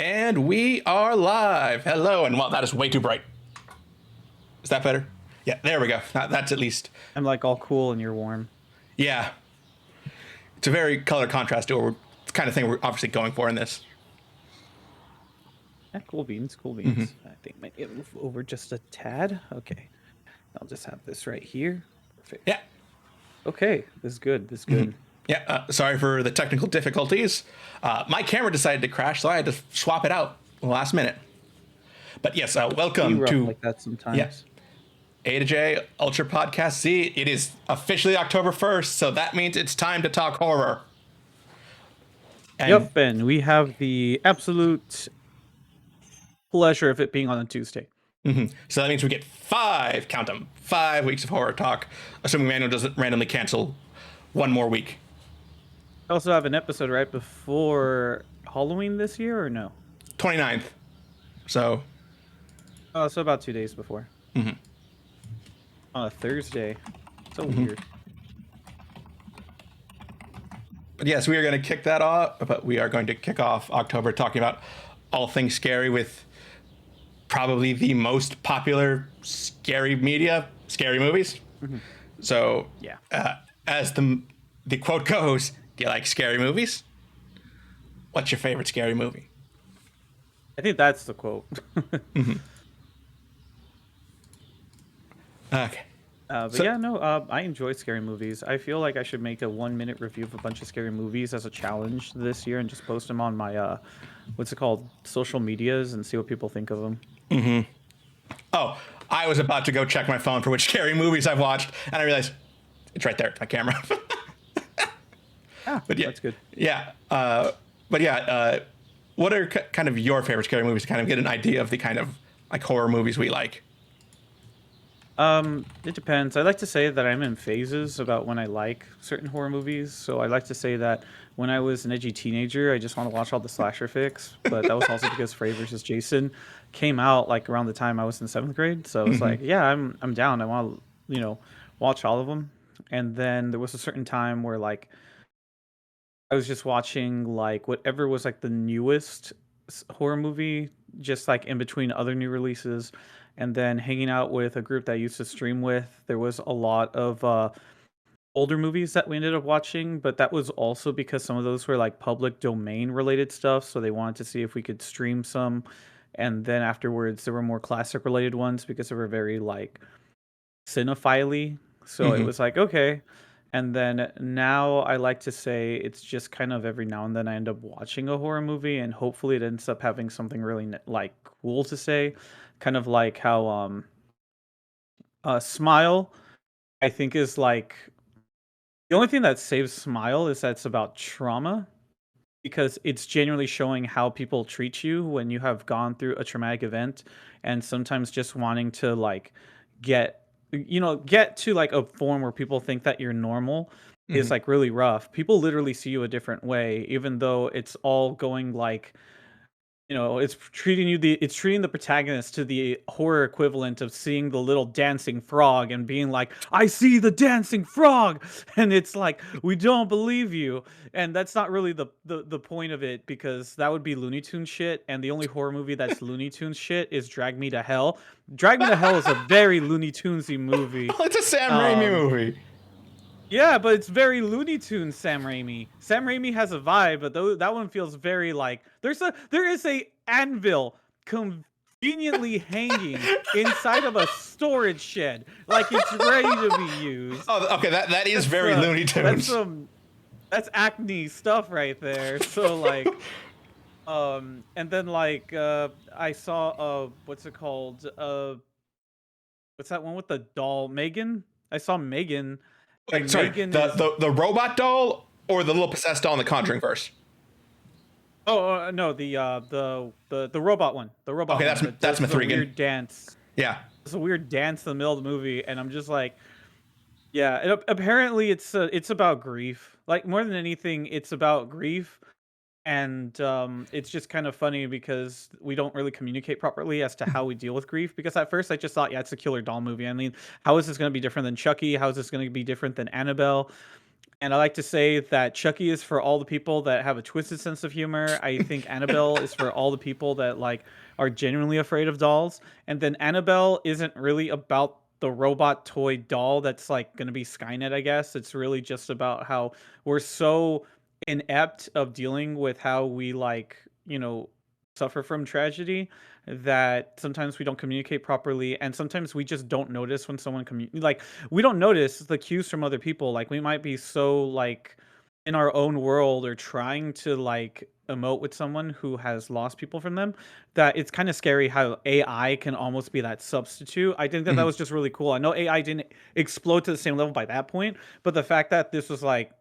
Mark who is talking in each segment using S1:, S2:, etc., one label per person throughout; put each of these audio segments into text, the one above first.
S1: And we are live. Hello, and well, that is way too bright. Is that better? Yeah, there we go. That's at least.
S2: I'm like all cool and you're warm.
S1: Yeah, it's a very color contrast to what the kind of thing we're obviously going for in this.
S2: Yeah, cool beans, cool beans. I think might be able to move over just a tad. Okay. I'll just have this right here. Perfect.
S1: Yeah.
S2: Okay, this is good. This is good.
S1: Yeah, sorry for the technical difficulties. My camera decided to crash, so I had to swap it out last minute. But yes, welcome to
S2: like that sometimes.
S1: Yes. A to J Ultra Podcast Z. It is officially October 1st, so that means it's time to talk horror.
S2: And yep, and we have the absolute pleasure of it being on a Tuesday.
S1: So that means we get 5 weeks of horror talk, assuming Manuel doesn't randomly cancel one more week.
S2: I also have an episode right before Halloween this year, or no?
S1: 29th. So.
S2: So about 2 days before. On a Thursday. So weird.
S1: But yes, we are going to kick that off. But we are going to kick off October talking about all things scary with probably the most popular scary media, scary movies. So,
S2: yeah.
S1: As the quote goes, do you like scary movies? What's your favorite scary movie?
S2: I think that's the quote.
S1: Okay.
S2: But yeah, no, I enjoy scary movies. I feel like I should make a 1-minute review of a bunch of scary movies as a challenge this year and just post them on my, what's it called, social medias and see what people think of them.
S1: Oh, I was about to go check my phone for which scary movies I've watched, and I realized it's right there at my camera.
S2: But yeah, that's good.
S1: Yeah. What are kind of your favorite scary movies to kind of get an idea of the kind of like horror movies we like?
S2: It depends. I like to say that I'm in phases about when I like certain horror movies. So I like to say that when I was an edgy teenager, I just want to watch all the slasher flicks. But that was also because Freddy vs. Jason came out like around the time I was in 7th grade. So it's like, yeah, I'm down. I want to, watch all of them. And then there was a certain time where like I was just watching like whatever was like the newest horror movie, just like in between other new releases. And then hanging out with a group that I used to stream with, there was a lot of older movies that we ended up watching, but that was also because some of those were like public domain related stuff, so they wanted to see if we could stream some. And then afterwards, there were more classic related ones because they were very like cinephile-y. So it was like, okay. And then now I like to say it's just kind of every now and then I end up watching a horror movie, and hopefully it ends up having something really like cool to say. Kind of like how Smile, I think, is like the only thing that saves Smile is that it's about trauma, because it's genuinely showing how people treat you when you have gone through a traumatic event, and sometimes just wanting to like get to like a form where people think that you're normal is like really rough. People literally see you a different way, even though it's all going like, it's treating the protagonist to the horror equivalent of seeing the little dancing frog and being like, I see the dancing frog. And it's like, we don't believe you. And that's not really the point of it, because that would be Looney Tunes shit. And the only horror movie that's Looney Tunes shit is Drag Me to Hell. Drag Me to Hell is a very Looney Tunesy movie.
S1: It's a Sam Raimi movie.
S2: Yeah, but it's very Looney Tunes Sam Raimi. Sam Raimi has a vibe, but that one feels very like there is a anvil conveniently hanging inside of a storage shed, like it's ready to be used.
S1: Oh, okay, that is very Looney Tunes.
S2: That's Acme stuff right there. So like, and then like I saw what's it called? What's that one with the doll? Megan. I saw Megan.
S1: Wait, sorry, the robot doll or the little possessed doll in the Conjuring verse?
S2: Oh no, the robot one. The robot.
S1: Okay,
S2: one.
S1: that's Mithrigan.
S2: Weird dance.
S1: Yeah,
S2: it's a weird dance in the middle of the movie, and I'm just like, yeah. Apparently, it's about grief. Like more than anything, it's about grief, and it's just kind of funny because we don't really communicate properly as to how we deal with grief. Because at first I just thought, yeah, it's a killer doll movie. I mean, how is this going to be different than Chucky? How is this going to be different than Annabelle? And I like to say that Chucky is for all the people that have a twisted sense of humor. I think Annabelle is for all the people that like are genuinely afraid of dolls. And then Annabelle isn't really about the robot toy doll that's like going to be Skynet, I guess. It's really just about how we're so inept of dealing with how we like, suffer from tragedy that sometimes we don't communicate properly, and sometimes we just don't notice when someone like we don't notice the cues from other people. Like we might be so like in our own world or trying to like emote with someone who has lost people from them, that it's kind of scary how AI can almost be that substitute. I think that that
S1: Mhm.
S2: was just really cool. I know AI didn't explode to the same level by that point, but the fact that this was like,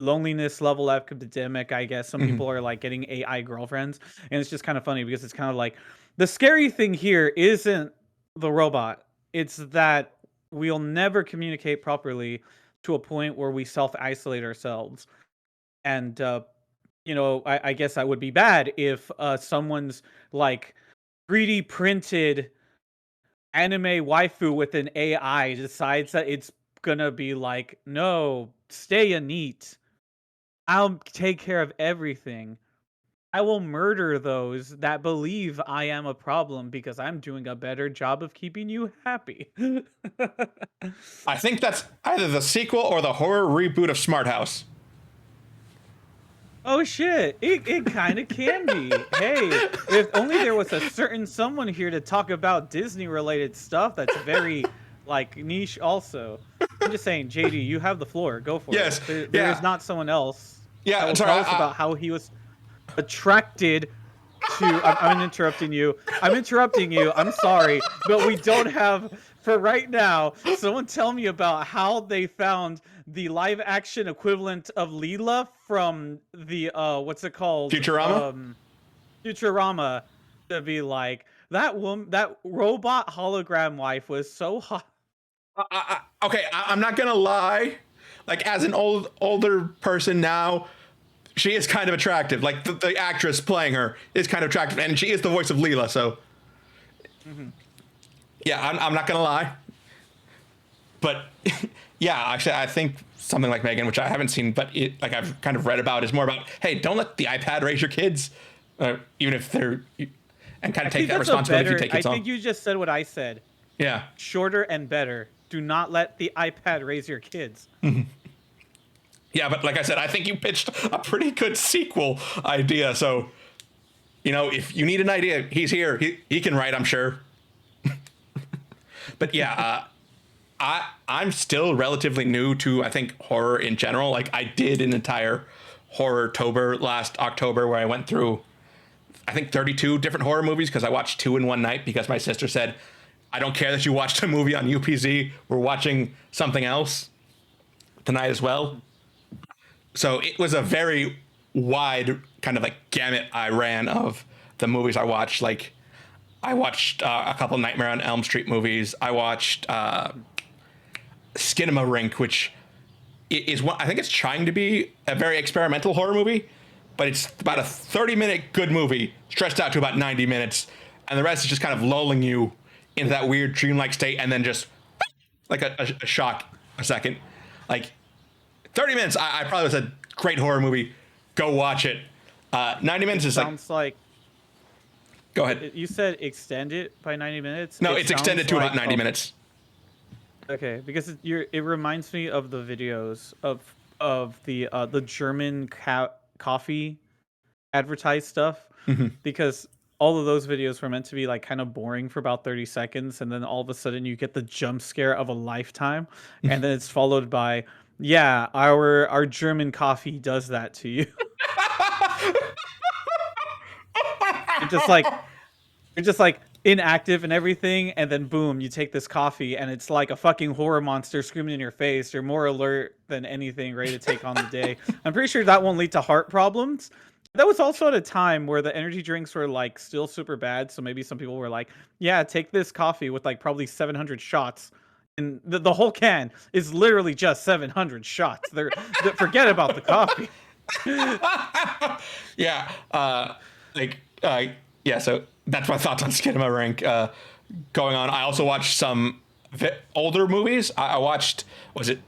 S2: loneliness level epidemic, I guess some
S1: Mhm.
S2: people are like getting AI girlfriends, and it's just kind of funny because it's kind of like the scary thing here isn't the robot. It's that we'll never communicate properly to a point where we self-isolate ourselves. And I guess that would be bad if someone's like 3D printed anime waifu with an AI decides that it's gonna be like, no, stay a neat. I'll take care of everything. I will murder those that believe I am a problem because I'm doing a better job of keeping you happy.
S1: I think that's either the sequel or the horror reboot of Smart House.
S2: Oh shit, it kind of can be. Hey, if only there was a certain someone here to talk about Disney related stuff that's very like niche also. I'm just saying, JD, you have the floor. Go for it.
S1: Yes.
S2: There is
S1: Yeah.
S2: not someone else that
S1: Yeah.
S2: will
S1: Sorry.
S2: tell us about how he was attracted to. I'm interrupting you. I'm interrupting you. I'm sorry, but we don't have for right now. Someone tell me about how they found the live action equivalent of Leela from the what's it called?
S1: Futurama.
S2: Futurama, to be like that woman, that robot hologram wife was so hot.
S1: Okay. I'm not gonna lie. Like as an older person now, she is kind of attractive. Like the actress playing her is kind of attractive, and she is the voice of Leela. So
S2: Mhm.
S1: yeah, I'm not gonna lie. But yeah, actually, I think something like Megan, which I haven't seen, but like I've kind of read about, is more about, hey, don't let the iPad raise your kids, even if they're, and kind
S2: I
S1: of take
S2: think
S1: that
S2: that's a
S1: responsibility if you
S2: better.
S1: take
S2: I
S1: kids on.
S2: think you just said what I said.
S1: Yeah.
S2: Shorter and better. Do not let the iPad raise your kids.
S1: Yeah, but like I said, I think you pitched a pretty good sequel idea. So, if you need an idea, he's here. He can write, I'm sure. But yeah, I'm still relatively new to, I think, horror in general. Like I did an entire Horror-tober last October where I went through, I think, 32 different horror movies because I watched two in one night because my sister said, I don't care that you watched a movie on UPZ. We're watching something else tonight as well. So it was a very wide kind of like gamut I ran of the movies I watched. Like I watched a couple Nightmare on Elm Street movies. I watched Rink, which is one, I think it's trying to be a very experimental horror movie, but it's about a 30-minute good movie stretched out to about 90 minutes, and the rest is just kind of lulling you into that weird dreamlike state, and then just like a shock a second. Like 30 minutes, I probably was a great horror movie. Go watch it. 90 minutes is like,
S2: Sounds like
S1: go ahead.
S2: you said extend it by 90 minutes.
S1: No,
S2: It
S1: it's extended
S2: sounds
S1: to
S2: like
S1: about 90 minutes.
S2: Okay, because it reminds me of the videos of the German coffee advertised stuff, because all of those videos were meant to be like kind of boring for about 30 seconds, and then all of a sudden you get the jump scare of a lifetime, and then it's followed by, yeah, our German coffee does that to you. You're just like you're just like inactive and everything, and then boom, you take this coffee, and it's like a fucking horror monster screaming in your face. You're more alert than anything, ready to take on the day. I'm pretty sure that won't lead to heart problems. That was also at a time where the energy drinks were like still super bad, so maybe some people were like, "Yeah, take this coffee with like probably 700 shots." And the whole can is literally just 700 shots. Forget about the coffee.
S1: Yeah. Like, yeah, so that's my thoughts on Rink going on. I also watched some older movies. I watched, was it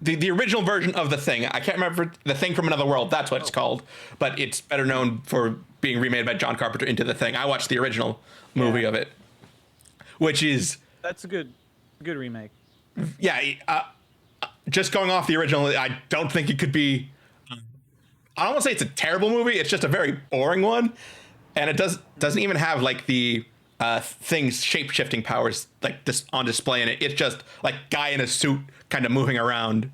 S1: the original version of The Thing. I can't remember The Thing from Another World. That's what it's called, but it's better known for being remade by John Carpenter into The Thing. I watched the original movie of it, which is
S2: That's a good remake.
S1: yeah. Just going off the original, I don't think it could be. I don't want to say it's a terrible movie. It's just a very boring one, and it doesn't even have like the things shape shifting powers like this on display in it. It's just like guy in a suit kind of moving around,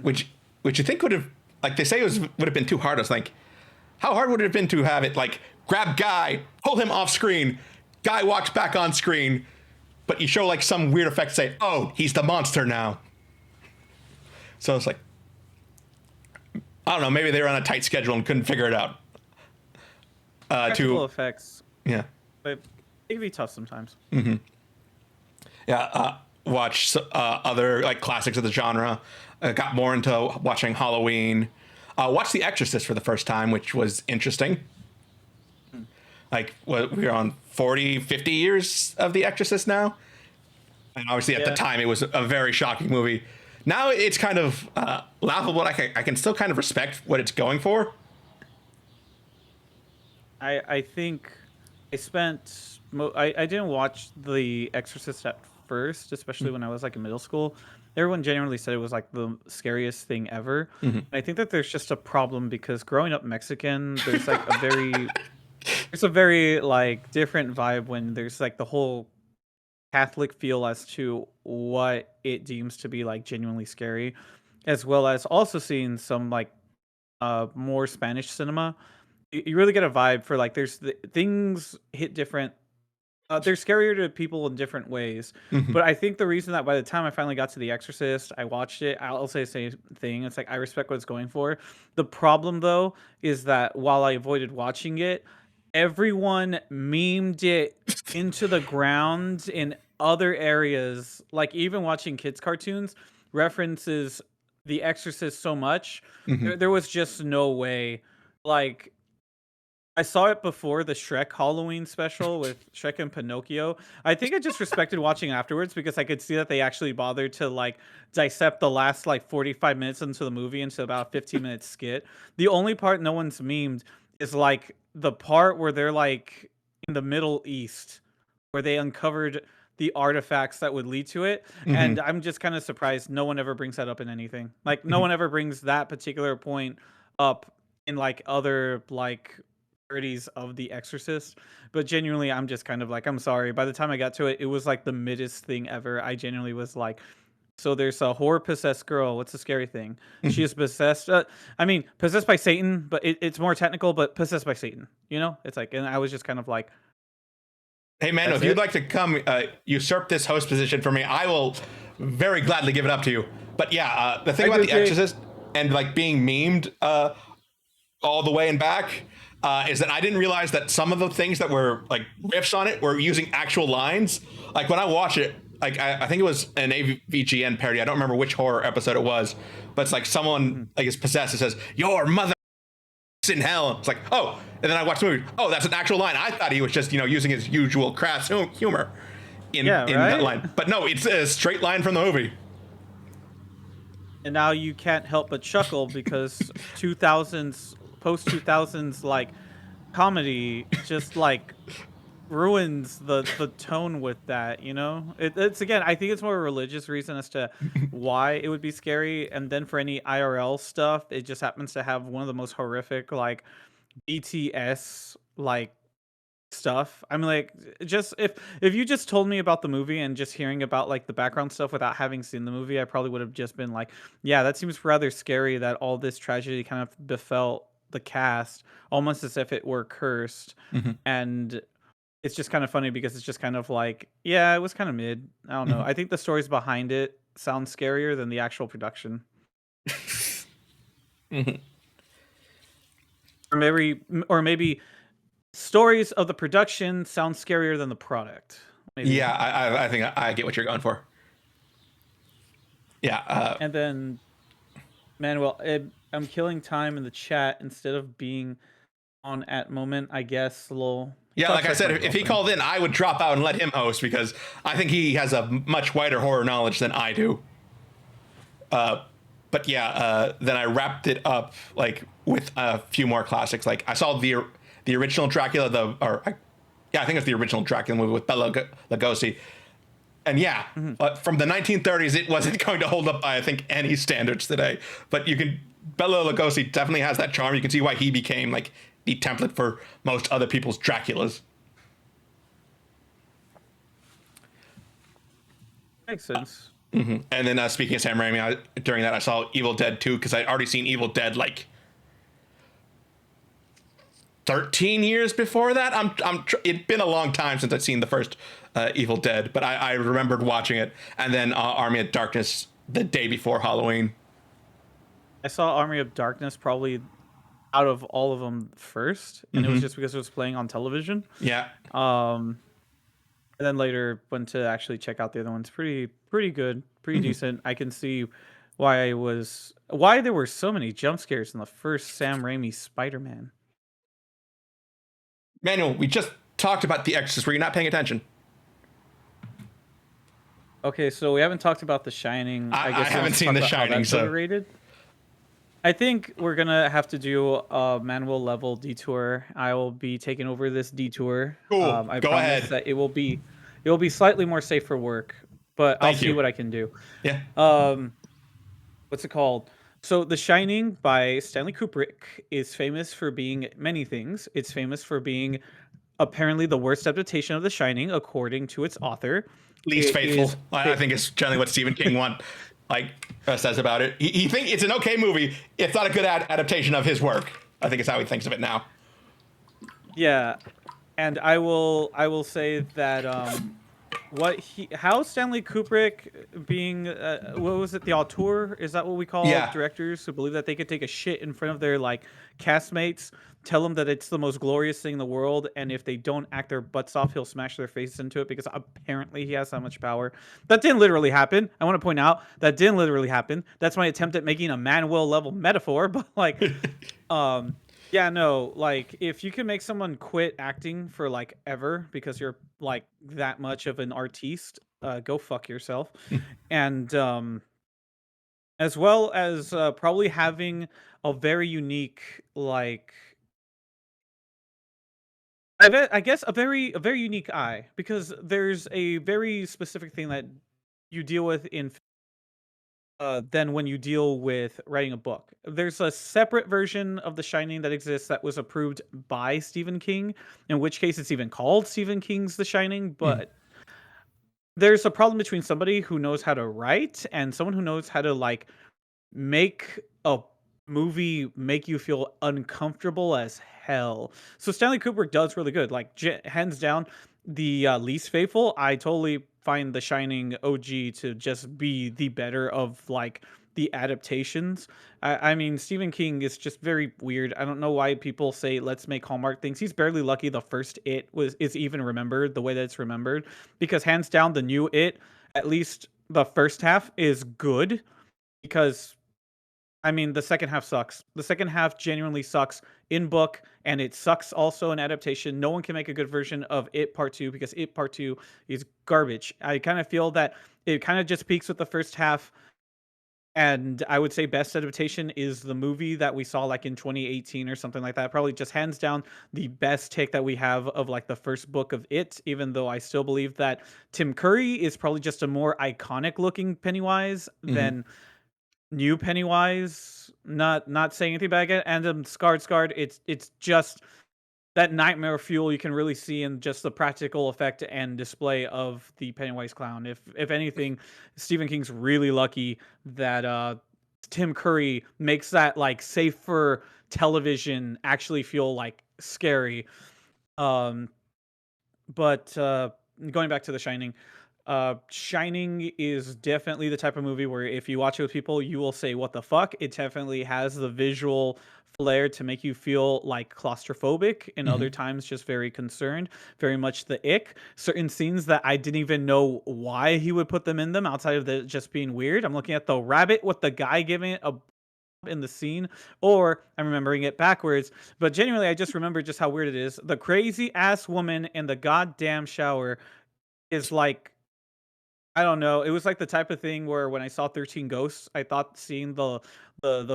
S1: which you think would have, like they say would have been too hard. I was like, how hard would it have been to have it like grab guy, pull him off screen, guy walks back on screen, but you show like some weird effect to say, oh, he's the monster now. So it's like, I don't know, maybe they were on a tight schedule and couldn't figure it out.
S2: Practical effects,
S1: Yeah.
S2: but it can be tough sometimes.
S1: Yeah, watch other like classics of the genre. Got more into watching Halloween. Watched The Exorcist for the first time, which was interesting. Like, we're on 40, 50 years of The Exorcist now. And obviously at the time it was a very shocking movie. Now it's kind of laughable. I can still kind of respect what it's going for.
S2: I think I spent I didn't watch The Exorcist at first, especially when I was like in middle school. Everyone genuinely said it was like the scariest thing ever. And I think that there's just a problem because growing up Mexican, there's like there's a very like different vibe when there's like the whole Catholic feel as to what it deems to be like genuinely scary, as well as also seeing some like more Spanish cinema. You really get a vibe for like things hit different. They're scarier to people in different ways. But I think the reason that by the time I finally got to The Exorcist, I watched it, I'll say the same thing. It's like I respect what it's going for. The problem though is that while I avoided watching it, everyone memed it into the ground in other areas. Like even watching kids' cartoons references The Exorcist so much. There was just no way. Like I saw it before the Shrek Halloween special with Shrek and Pinocchio. I think I just respected watching afterwards because I could see that they actually bothered to like dissect the last like 45 minutes into the movie into about a 15-minute skit. The only part no one's memed is like the part where they're like in the Middle East where they uncovered the artifacts that would lead to it. And I'm just kind of surprised no one ever brings that up in anything. Like no one ever brings that particular point up in like other like of The Exorcist, but genuinely I'm just kind of like, I'm sorry, by the time I got to it, it was like the middest thing ever. I genuinely was like, so there's a horror possessed girl, what's the scary thing? She is possessed, I mean possessed by Satan, but it's more technical, but possessed by Satan, you know, it's like, and I was just kind of like,
S1: hey Manuel, if you'd like to come usurp this host position for me, I will very gladly give it up to you. But yeah, the thing about The Exorcist and like being memed all the way and back is that I didn't realize that some of the things that were like riffs on it were using actual lines. Like when I watch it, like I think it was an AVGN parody. I don't remember which horror episode it was, but it's like someone like is possessed and says, "Your mother is in hell." It's like, oh, and then I watch the movie. Oh, that's an actual line. I thought he was just using his usual crass humor in that line, but no, it's a straight line from the movie.
S2: And now you can't help but chuckle because 2000s post 2000s like comedy just like ruins the tone with that, you know. It's again, I think it's more a religious reason as to why it would be scary, and then for any IRL stuff it just happens to have one of the most horrific like BTS like stuff. I'm like, just if you just told me about the movie and just hearing about like the background stuff without having seen the movie, I probably would have just been like, yeah, that seems rather scary that all this tragedy kind of befell the cast almost as if it were cursed. And it's just kind of funny because it's just kind of like, yeah, it was kind of mid. I don't know. I think the stories behind it sound scarier than the actual production. Or maybe stories of the production sound scarier than the product. Maybe.
S1: Yeah, I think I get what you're going for. Yeah.
S2: And then Manuel, I'm killing time in the chat instead of being on at moment, I guess.
S1: Yeah, like I said, if he called in, I would drop out and let him host because I think he has a much wider horror knowledge than I do. But yeah, then I wrapped it up like with a few more classics. Like I saw the original Dracula, yeah, I think it's the original Dracula movie with Bela Lugosi. And yeah,
S2: Mhm.
S1: from the 1930s, it wasn't going to hold up by I think any standards today. But Bela Lugosi definitely has that charm. You can see why he became like the template for most other people's Draculas.
S2: Makes sense.
S1: And then speaking of Sam Raimi, during that I saw Evil Dead 2 because I'd already seen Evil Dead like 13 years before that. It'd been a long time since I'd seen the first Evil Dead, but I remembered watching it. And then Army of Darkness the day before Halloween.
S2: I saw Army of Darkness probably out of all of them first, and it was just because it was playing on television.
S1: Yeah.
S2: Um, and then later went to actually check out the other ones. Pretty good, pretty decent. I can see why there were so many jump scares in the first Sam Raimi Spider-Man.
S1: Manuel, we just talked about The Exorcist. Were you not paying attention?
S2: Okay, so we haven't talked about The Shining.
S1: I
S2: I guess we
S1: haven't
S2: want to
S1: seen
S2: talk
S1: The
S2: about how
S1: Shining,
S2: that's
S1: so
S2: overrated. I think we're gonna have to do a Manuel level detour. I will be taking over this detour.
S1: cool.
S2: I
S1: Go
S2: promise
S1: ahead.
S2: that it will be slightly more safe for work, but I'll
S1: Thank
S2: see
S1: you.
S2: what I can do.
S1: Yeah.
S2: Um, what's it called? So, The Shining by Stanley Kubrick is famous for being many things. It's famous for being apparently the worst adaptation of The Shining, according to its author.
S1: Least
S2: It
S1: faithful.
S2: is.
S1: I think it's generally what Stephen King says about it. He thinks it's an okay movie. It's not a good adaptation of his work. I think it's how he thinks of it now.
S2: Yeah, and I will say that how Stanley Kubrick being what was it, the auteur, is that what we call
S1: Yeah.
S2: directors who believe that they could take a shit in front of their like castmates, tell them that it's the most glorious thing in the world, and if they don't act their butts off he'll smash their faces into it because apparently he has that much power. That didn't literally happen. I want to point out that didn't literally happen. That's my attempt at making a Manuel level metaphor, but like yeah, no, like if you can make someone quit acting for like ever because you're like that much of an artiste, go fuck yourself. And as well as probably having a very unique like I guess a very unique eye because there's a very specific thing that you deal with in than when you deal with writing a book. There's a separate version of The Shining that exists that was approved by Stephen King, in which case it's even called Stephen King's The Shining.
S1: Mm.
S2: But there's a problem between somebody who knows how to write and someone who knows how to like make a movie make you feel uncomfortable as hell. So Stanley Kubrick does really good. Like hands down, the least faithful. I totally find The Shining OG to just be the better of like the adaptations. I mean, Stephen King is just very weird. I don't know why people say let's make Hallmark things. He's barely lucky the first It is even remembered the way that it's remembered because hands down the new It, at least the first half is good because I mean, the second half sucks. The second half genuinely sucks in book, and it sucks also in adaptation. No one can make a good version of It Part 2 because It Part 2 is garbage. I kind of feel that it kind of just peaks with the first half, and I would say best adaptation is the movie that we saw like in 2018 or something like that. Probably just hands down the best take that we have of like the first book of It, even though I still believe that Tim Curry is probably just a more iconic looking Pennywise
S1: Hmm.
S2: than new Pennywise. Not saying anything bad again. And scarred. It's just that nightmare fuel you can really see in just the practical effect and display of the Pennywise clown. If anything, Stephen King's really lucky that Tim Curry makes that like safer television actually feel like scary. Um, but going back to The Shining, Shining is definitely the type of movie where if you watch it with people, you will say, "What the fuck?" It definitely has the visual flair to make you feel like claustrophobic, and other
S1: Hmm.
S2: times just very concerned. Very much the ick. Certain scenes that I didn't even know why he would put them in them outside of the just being weird. I'm looking at the rabbit with the guy giving it a in the scene, or I'm remembering it backwards. But genuinely, I just remember just how weird it is. The crazy ass woman in the goddamn shower is like I don't know. It was like the type of thing where when I saw 13 Ghosts, I thought seeing the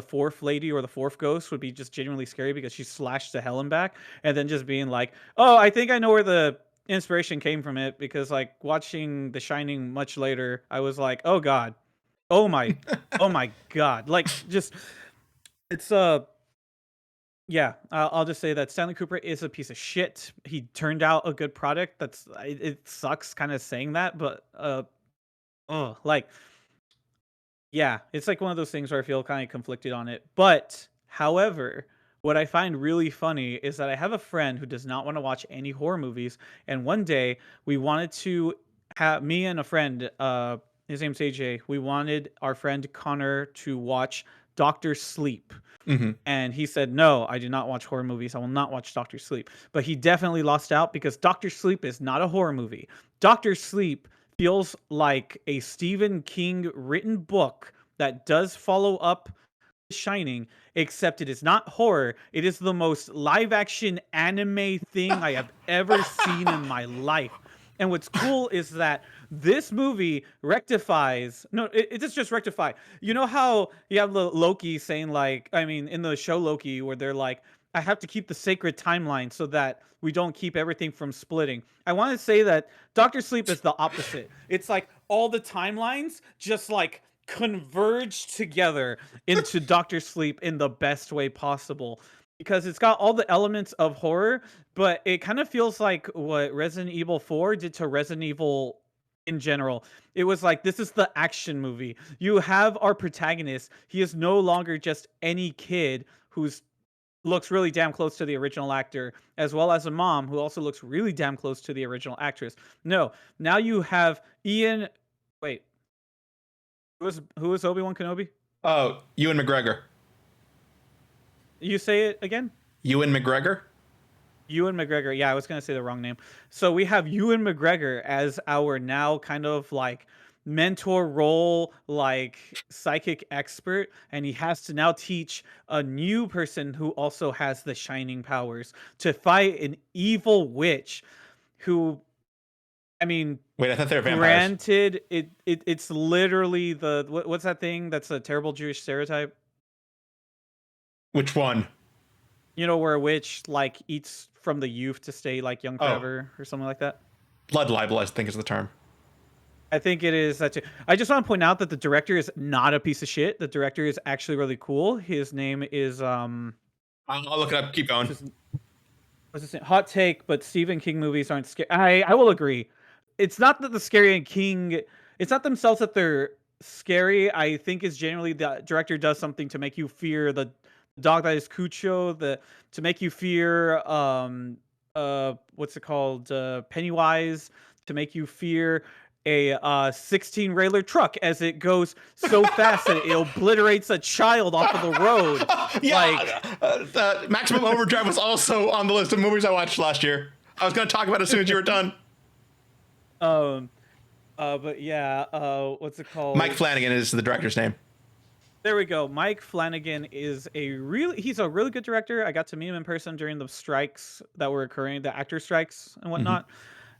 S2: fourth lady or the fourth ghost would be just genuinely scary because she slashed to hell and back, and then just being like, "Oh, I think I know where the inspiration came from it," because like watching The Shining much later, I was like, "Oh God, oh my, oh my God!" Like just it's yeah, I'll just say that Stanley Cooper is a piece of shit. He turned out a good product. It sucks kind of saying that, but like yeah, it's like one of those things where I feel kind of conflicted on it. But however, what I find really funny is that I have a friend who does not want to watch any horror movies, and one day we wanted to have me and a friend, his name's AJ. We wanted our friend Connor to watch Doctor Sleep.
S1: Hmm.
S2: And he said, "No, I do not watch horror movies. I will not watch Doctor Sleep." But he definitely lost out because Doctor Sleep is not a horror movie. Doctor Sleep feels like a Stephen King written book that does follow up Shining, except it is not horror. It is the most live action anime thing I have ever seen in my life. And what's cool is that this movie rectifies. No, it does just rectify. You know how you have Loki saying, like, I mean, in the show Loki, where they're like, I have to keep the sacred timeline so that we don't keep everything from splitting. I want to say that Doctor Sleep is the opposite. It's like all the timelines just like converge together into Doctor Sleep in the best way possible because it's got all the elements of horror, but it kind of feels like what Resident Evil 4 did to Resident Evil in general. It was like, this is the action movie. You have our protagonist. He is no longer just any kid who's looks really damn close to the original actor, as well as a mom who also looks really damn close to the original actress. No, now you have Ian. Wait, who was Obi-Wan Kenobi?
S1: Oh, Ewan McGregor.
S2: You say it again?
S1: Ewan McGregor.
S2: Ewan McGregor. Yeah, I was gonna say the wrong name. So we have Ewan McGregor as our now kind of like mentor role, like psychic expert, and he has to now teach a new person who also has the shining powers to fight an evil witch who, I mean,
S1: Wait, I thought they were vampires.
S2: granted, it's literally what's that thing that's a terrible Jewish stereotype?
S1: Which one?
S2: You know, where a witch like eats from the youth to stay like young
S1: Oh,
S2: forever or something like that.
S1: blood libel, I think is the term.
S2: I think it is that. I just want to point out that the director is not a piece of shit. The director is actually really cool. His name is
S1: I'll look it up. Keep going.
S2: what's his, what's his name? Hot take, but Stephen King movies aren't scary. I will agree. It's not that the scary and King. It's not themselves that they're scary. I think it's generally the director does something to make you fear the dog that is Cucho. To make you fear what's it called, Pennywise, to make you fear a 16 railer truck as it goes so fast that it obliterates a child off of the road.
S1: Yeah,
S2: Like,
S1: Maximum Overdrive was also on the list of movies I watched last year. I was going to talk about it as soon as you were done.
S2: um, but yeah, what's it called?
S1: Mike Flanagan is the director's name.
S2: There we go. Mike Flanagan is he's a really good director. I got to meet him in person during the strikes that were occurring, the actor strikes and whatnot.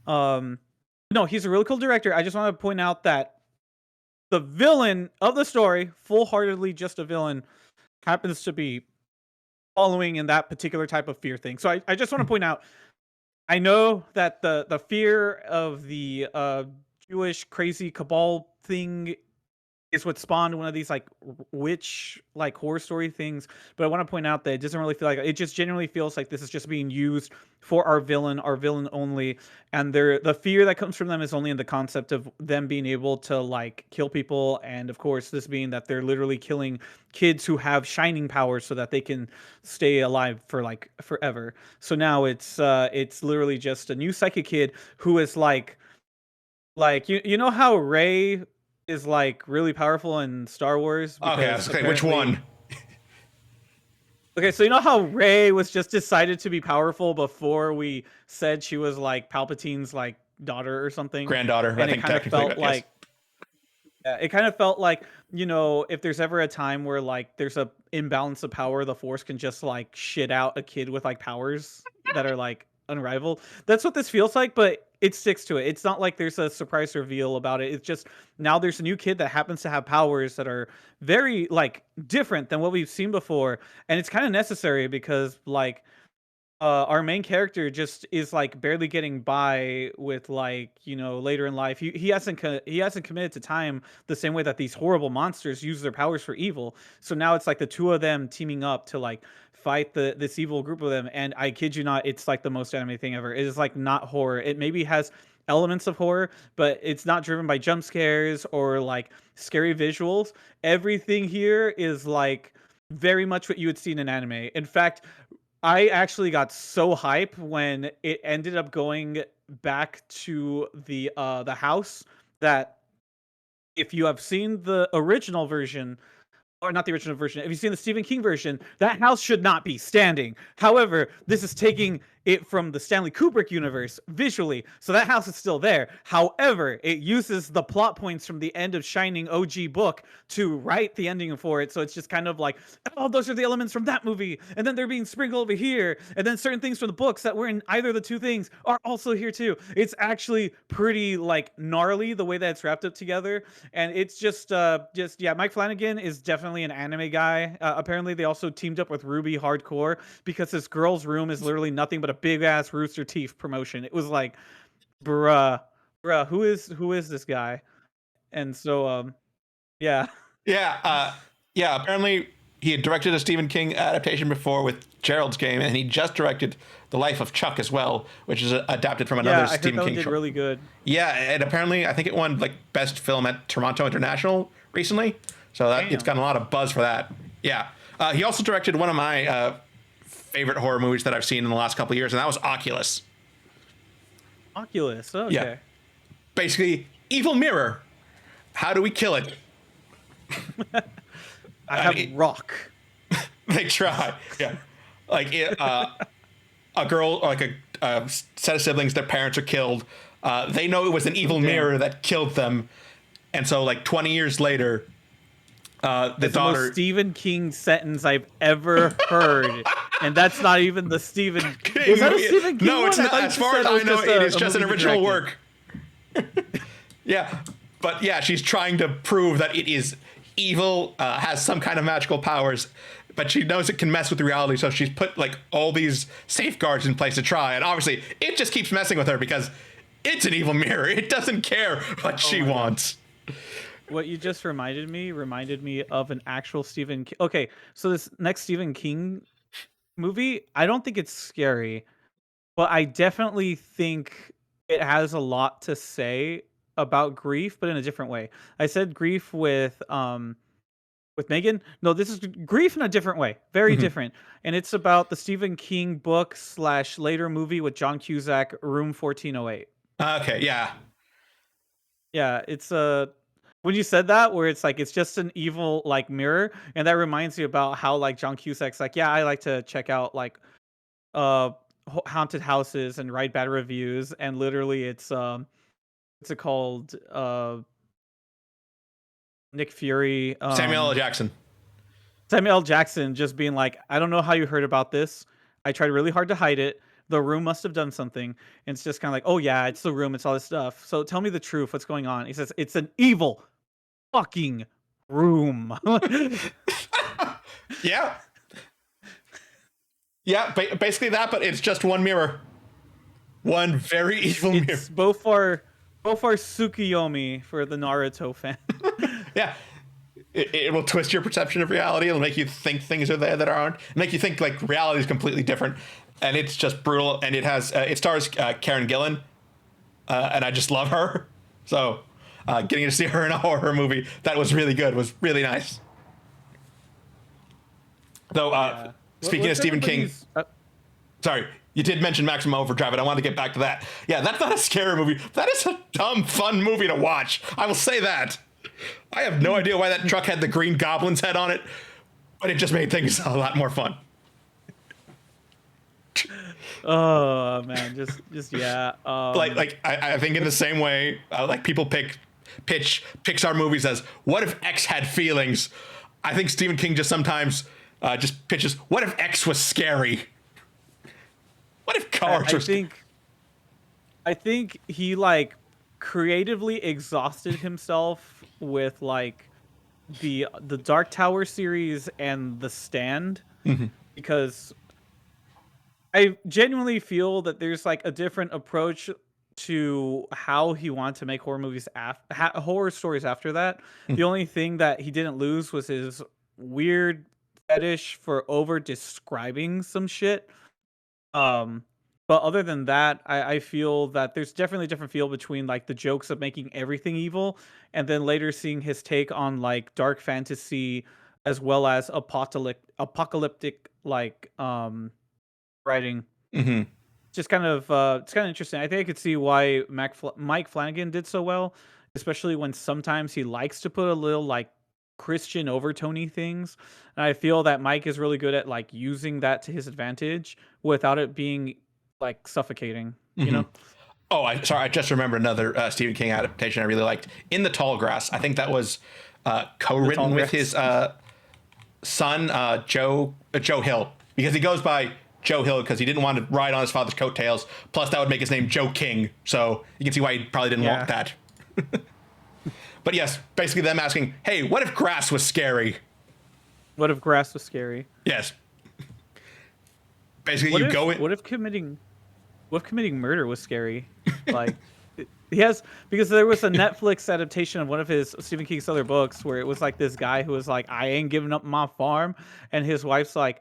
S2: Um, no, he's a really cool director. I just want to point out that the villain of the story, full-heartedly just a villain, happens to be following in that particular type of fear thing. So I just want to point out, I know that the fear of the Jewish crazy cabal thing is what spawned one of these like witch like horror story things, but I want to point out that it doesn't really feel like it. Just genuinely feels like this is just being used for our villain only, and the fear that comes from them is only in the concept of them being able to like kill people, and of course this being that they're literally killing kids who have shining powers so that they can stay alive for like forever. So now it's literally just a new psychic kid who is like you know how Rey is like really powerful in Star Wars.
S1: Okay, which one?
S2: Okay, so you know how Rey was just decided to be powerful before we said she was like Palpatine's like daughter or something,
S1: Granddaughter,
S2: and
S1: I think technically.
S2: Felt like, yeah, it kind of felt like, you know, if there's ever a time where like there's a imbalance of power, the Force can just like shit out a kid with like powers that are like unrivaled. That's what this feels like, but it sticks to it. It's not like there's a surprise reveal about it. It's just now there's a new kid that happens to have powers that are very like different than what we've seen before, and it's kind of necessary because like our main character just is like barely getting by with like later in life he hasn't committed to time the same way that these horrible monsters use their powers for evil. So now it's like the two of them teaming up to like fight this evil group of them, and I kid you not, it's like the most anime thing ever. It is like not horror. It maybe has elements of horror, but it's not driven by jump scares or like scary visuals. Everything here is like very much what you would see in an anime. In fact, I actually got so hype when it ended up going back to the house that if you have seen the original version, or not the original version, if you've seen the Stephen King version, that house should not be standing. However, this is taking it from the Stanley Kubrick universe visually, so that house is still there. However, it uses the plot points from the end of Shining OG book to write the ending for it, so it's just kind of like, oh, those are the elements from that movie, and then they're being sprinkled over here, and then certain things from the books that were in either of the two things are also here too. It's actually pretty like gnarly the way that it's wrapped up together, and it's just yeah, Mike Flanagan is definitely an anime guy. Apparently, they also teamed up with Ruby Hardcore because this girl's room is literally nothing but a big ass Rooster Teeth promotion. It was like, bruh, who is this guy? And so, yeah,
S1: Yeah. Apparently, he had directed a Stephen King adaptation before with Gerald's Game, and he just directed The Life of Chuck as well, which is adapted from another
S2: I
S1: Stephen
S2: heard that
S1: King
S2: one did really good.
S1: Yeah, and apparently, I think it won like best film at Toronto International recently, so that it's gotten a lot of buzz for that. Yeah, he also directed one of my favorite horror movies that I've seen in the last couple of years, and that was Oculus.
S2: Oculus, okay.
S1: Yeah. Basically, evil mirror. How do we kill it?
S2: I have rock.
S1: They try. Yeah. Like a girl, like a set of siblings, their parents are killed. They know it was an evil mirror that killed them. And so like 20 years later, the daughter...
S2: the most Stephen King sentence I've ever heard. And that's not even the Stephen King. Is that a Stephen King?
S1: No, it's not. As far as I know, it is just an original work. Yeah. But yeah, she's trying to prove that it is evil, has some kind of magical powers, but she knows it can mess with reality, so she's put like all these safeguards in place to try, and obviously it just keeps messing with her because it's an evil mirror. It doesn't care what she wants.
S2: What you just reminded me of an actual Stephen King. Okay, so this next Stephen King movie, I don't think it's scary, but I definitely think it has a lot to say about grief, but in a different way. I said grief with Megan. No, this is grief in a different way. Very different. And it's about the Stephen King book / later movie with John Cusack, Room 1408.
S1: Okay, yeah.
S2: Yeah, it's when you said that, where it's like it's just an evil like mirror, and that reminds me about how like John Cusack's like, yeah, I like to check out like haunted houses and write bad reviews, and literally it's what's it called? Nick Fury.
S1: Samuel L. Jackson.
S2: Samuel L. Jackson just being like, I don't know how you heard about this. I tried really hard to hide it. The Room must have done something. And it's just kind of like, oh yeah, it's The Room. It's all this stuff. So tell me the truth. What's going on? He says, it's an evil fucking room.
S1: Yeah. Yeah, basically that, but it's just one mirror. One very evil mirror.
S2: It's both are Tsukuyomi for the Naruto fan.
S1: Yeah. It will twist your perception of reality. It'll make you think things are there that aren't. Make you think like reality is completely different. And it's just brutal. And it stars Karen Gillan. And I just love her. So getting to see her in a horror movie that was really good, was really nice. Though, speaking of Stephen King, sorry, you did mention Maximum Overdrive, and I wanted to get back to that. Yeah, that's not a scary movie. That is a dumb, fun movie to watch. I will say that. I have no idea why that truck had the Green Goblin's head on it, but it just made things a lot more fun.
S2: Oh man, just yeah.
S1: Like I think in the same way, like people pitch Pixar movies as what if X had feelings. I think Stephen King just sometimes just pitches what if X was scary. What if cars were?
S2: I think he like creatively exhausted himself with like the Dark Tower series and The Stand,
S1: Mhm.
S2: because I genuinely feel that there's like a different approach to how he wanted to make horror movies horror stories after that. The only thing that he didn't lose was his weird fetish for over describing some shit. Um, but other than that, I feel that there's definitely a different feel between like the jokes of making everything evil, and then later seeing his take on like dark fantasy as well as apocalyptic like writing.
S1: Mhm.
S2: Just kind of it's kind of interesting. I think I could see why Mike Flanagan did so well, especially when sometimes he likes to put a little like Christian overtony things. And I feel that Mike is really good at like using that to his advantage without it being like suffocating, you know?
S1: Mhm. Oh, sorry. I just remembered another Stephen King adaptation I really liked. In the Tall Grass. I think that was
S2: The tall
S1: co-written with
S2: grass.
S1: his son, Joe Hill, because he goes by Joe Hill because he didn't want to ride on his father's coattails. Plus, that would make his name Joe King. So you can see why he probably didn't want
S2: Yeah.
S1: that. But yes, basically them asking, "Hey, what if grass was scary?"
S2: What if grass was scary?
S1: Yes. Basically,
S2: What
S1: you
S2: if
S1: go in.
S2: committing murder was scary? Like he has, because there was a Netflix adaptation of one of his Stephen King's other books where it was like this guy who was like, I ain't giving up my farm, and his wife's like,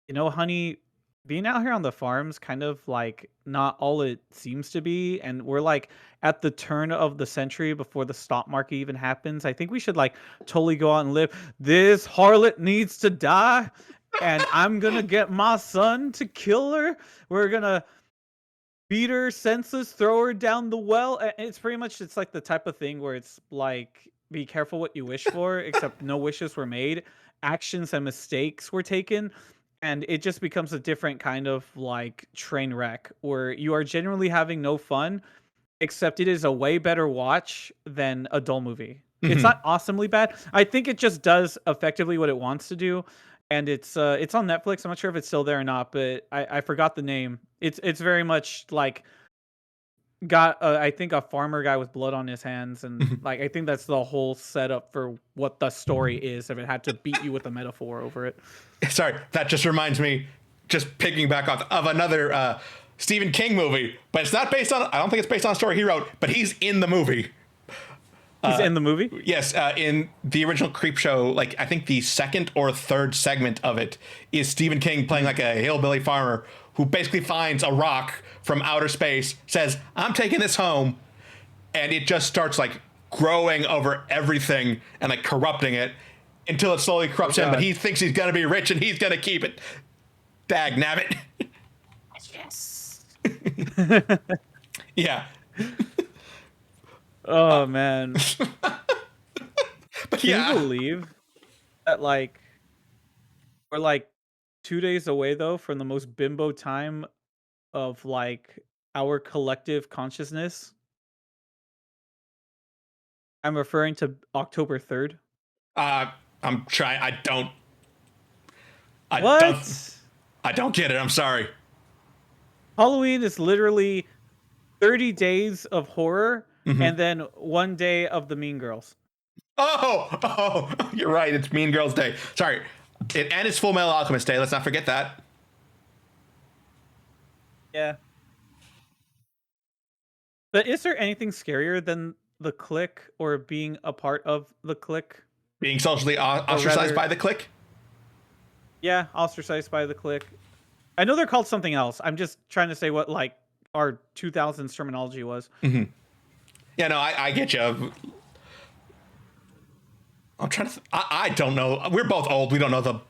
S2: you know, honey, being out here on the farm's kind of like not all it seems to be, and we're like at the turn of the century before the stock market even happens. I think we should like totally go out and live. This harlot needs to die, and I'm gonna get my son to kill her. We're gonna beat her senseless, throw her down the well. It's pretty much, it's like the type of thing where it's like be careful what you wish for, except no wishes were made. Actions and mistakes were taken, and it just becomes a different kind of like train wreck where you are genuinely having no fun, except it is a way better watch than a dull movie. It's
S1: Mhm.
S2: not awesomely bad. I think it just does effectively what it wants to do, and it's on Netflix. I'm not sure if it's still there or not, but I forgot the name. It's very much like got I think a farmer guy with blood on his hands, and
S1: Mhm.
S2: like I think that's the whole setup for what the story is. If it had to beat you with a metaphor over it.
S1: Sorry, that just reminds me, just picking back off of another Stephen King movie, but it's not based on. I don't think it's based on a story he wrote, but he's in the movie.
S2: He's in the movie.
S1: Yes, in the original Creepshow, like I think the second or third segment of it is Stephen King playing like a hillbilly farmer who basically finds a rock from outer space, says, "I'm taking this home," and it just starts like growing over everything and like corrupting it until it slowly
S2: Oh
S1: corrupts him. But
S2: God.
S1: he thinks he's gonna be rich and he's gonna keep it. Dag nabbit.
S2: Yes.
S1: Yeah,
S2: Oh man.
S1: but
S2: Can you
S1: yeah.
S2: believe that like we're like 2 days away though from the most bimbo time of like our collective consciousness? I'm referring to October 3rd.
S1: Uh, I'm trying. I don't.
S2: What?
S1: I don't get it. I'm sorry.
S2: Halloween is literally 30 days of horror
S1: Hmm.
S2: and then 1 day of the Mean Girls.
S1: Oh, you're right. It's Mean Girls Day. Sorry. And it's Full Metal Alchemist Day. Let's not forget that.
S2: Yeah. But is there anything scarier than the clique or being a part of the clique?
S1: Being socially
S2: Or
S1: ostracized
S2: rather,
S1: by the clique.
S2: yeah, ostracized by the clique. I know they're called something else. I'm just trying to say what like our 2000s terminology was.
S1: Hmm. Yeah, no, I get you. I'm trying to. I don't know. We're both old. We don't know the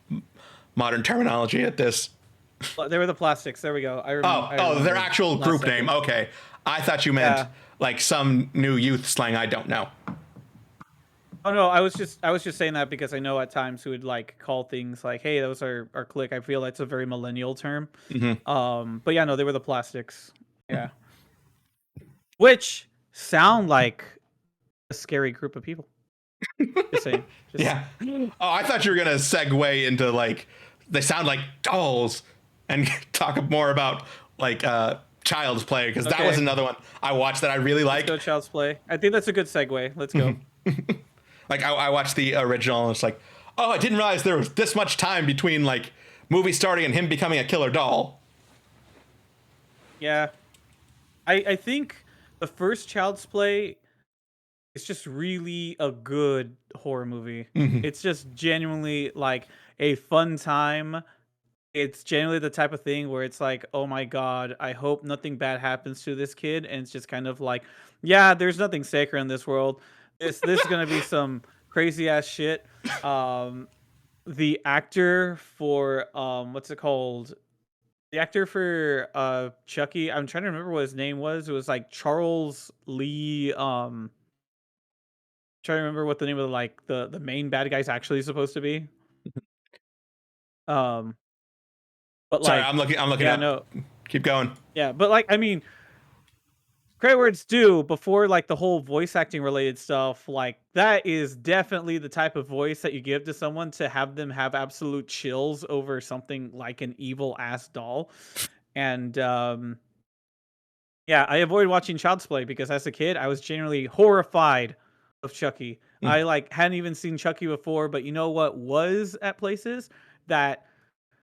S1: modern terminology at this.
S2: They were the plastics. There we go.
S1: Oh,
S2: I
S1: their
S2: remembered
S1: actual
S2: last
S1: group name.
S2: second.
S1: Okay. I thought you meant
S2: Yeah.
S1: like some new youth slang I don't know.
S2: Oh no, I was just saying that because I know at times we would like call things like, "Hey, that was our clique." I feel that's a very millennial term.
S1: Hmm.
S2: But yeah, no, they were the plastics. Yeah, which sound like a scary group of people. Just saying. Just
S1: Yeah. Oh, I thought you were gonna segue into like they sound like dolls and talk more about like Child's Play, because that
S2: Okay.
S1: was another one I watched that I really
S2: Let's
S1: liked.
S2: go Child's Play. I think that's a good segue. Let's go.
S1: Like I watched the original and it's like, oh, I didn't realize there was this much time between like movie starting and him becoming a killer doll.
S2: Yeah. I think the first Child's Play is just really a good horror movie. It's just genuinely like a fun time. It's genuinely the type of thing where it's like, oh my god, I hope nothing bad happens to this kid. And it's just kind of like, yeah, there's nothing sacred in this world. This is gonna be some crazy ass shit. The actor for what's it called? The actor for Chucky, I'm trying to remember what his name was. It was like Charles Lee. Trying to remember what the name of the main bad guy's actually supposed to be. Um, but
S1: Sorry,
S2: like,
S1: I'm looking
S2: yeah,
S1: up.
S2: no,
S1: Keep going.
S2: yeah, but like, I mean, credit where it's due. Before like the whole voice acting related stuff, like that is definitely the type of voice that you give to someone to have them have absolute chills over something like an evil ass doll. And yeah, I avoid watching Child's Play because as a kid, I was genuinely horrified of Chucky. I like hadn't even seen Chucky before, but you know what was at places? That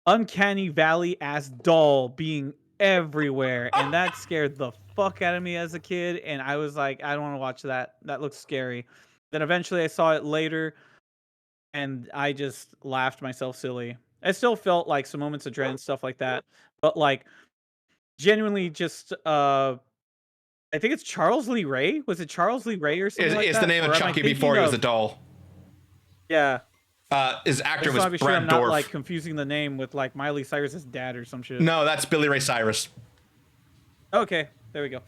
S2: uncanny valley ass doll being everywhere, and that scared the fuck out of me as a kid. And I was like, I don't want to watch that. That looks scary. Then eventually, I saw it later, and I just laughed myself silly. I still felt like some moments of dread and stuff like that, but like genuinely just I think it's Charles Lee Ray. Was it Charles Lee Ray or something like
S1: It's
S2: that?
S1: the name
S2: Or
S1: of
S2: am I
S1: Chucky
S2: thinking
S1: before he was
S2: of-
S1: a doll.
S2: Yeah.
S1: His
S2: I
S1: actor
S2: just
S1: was
S2: want to be sure
S1: Brad
S2: I'm
S1: Dorff.
S2: not like confusing the name with like Miley Cyrus's dad or some shit.
S1: No, that's Billy Ray Cyrus.
S2: Okay, there we go.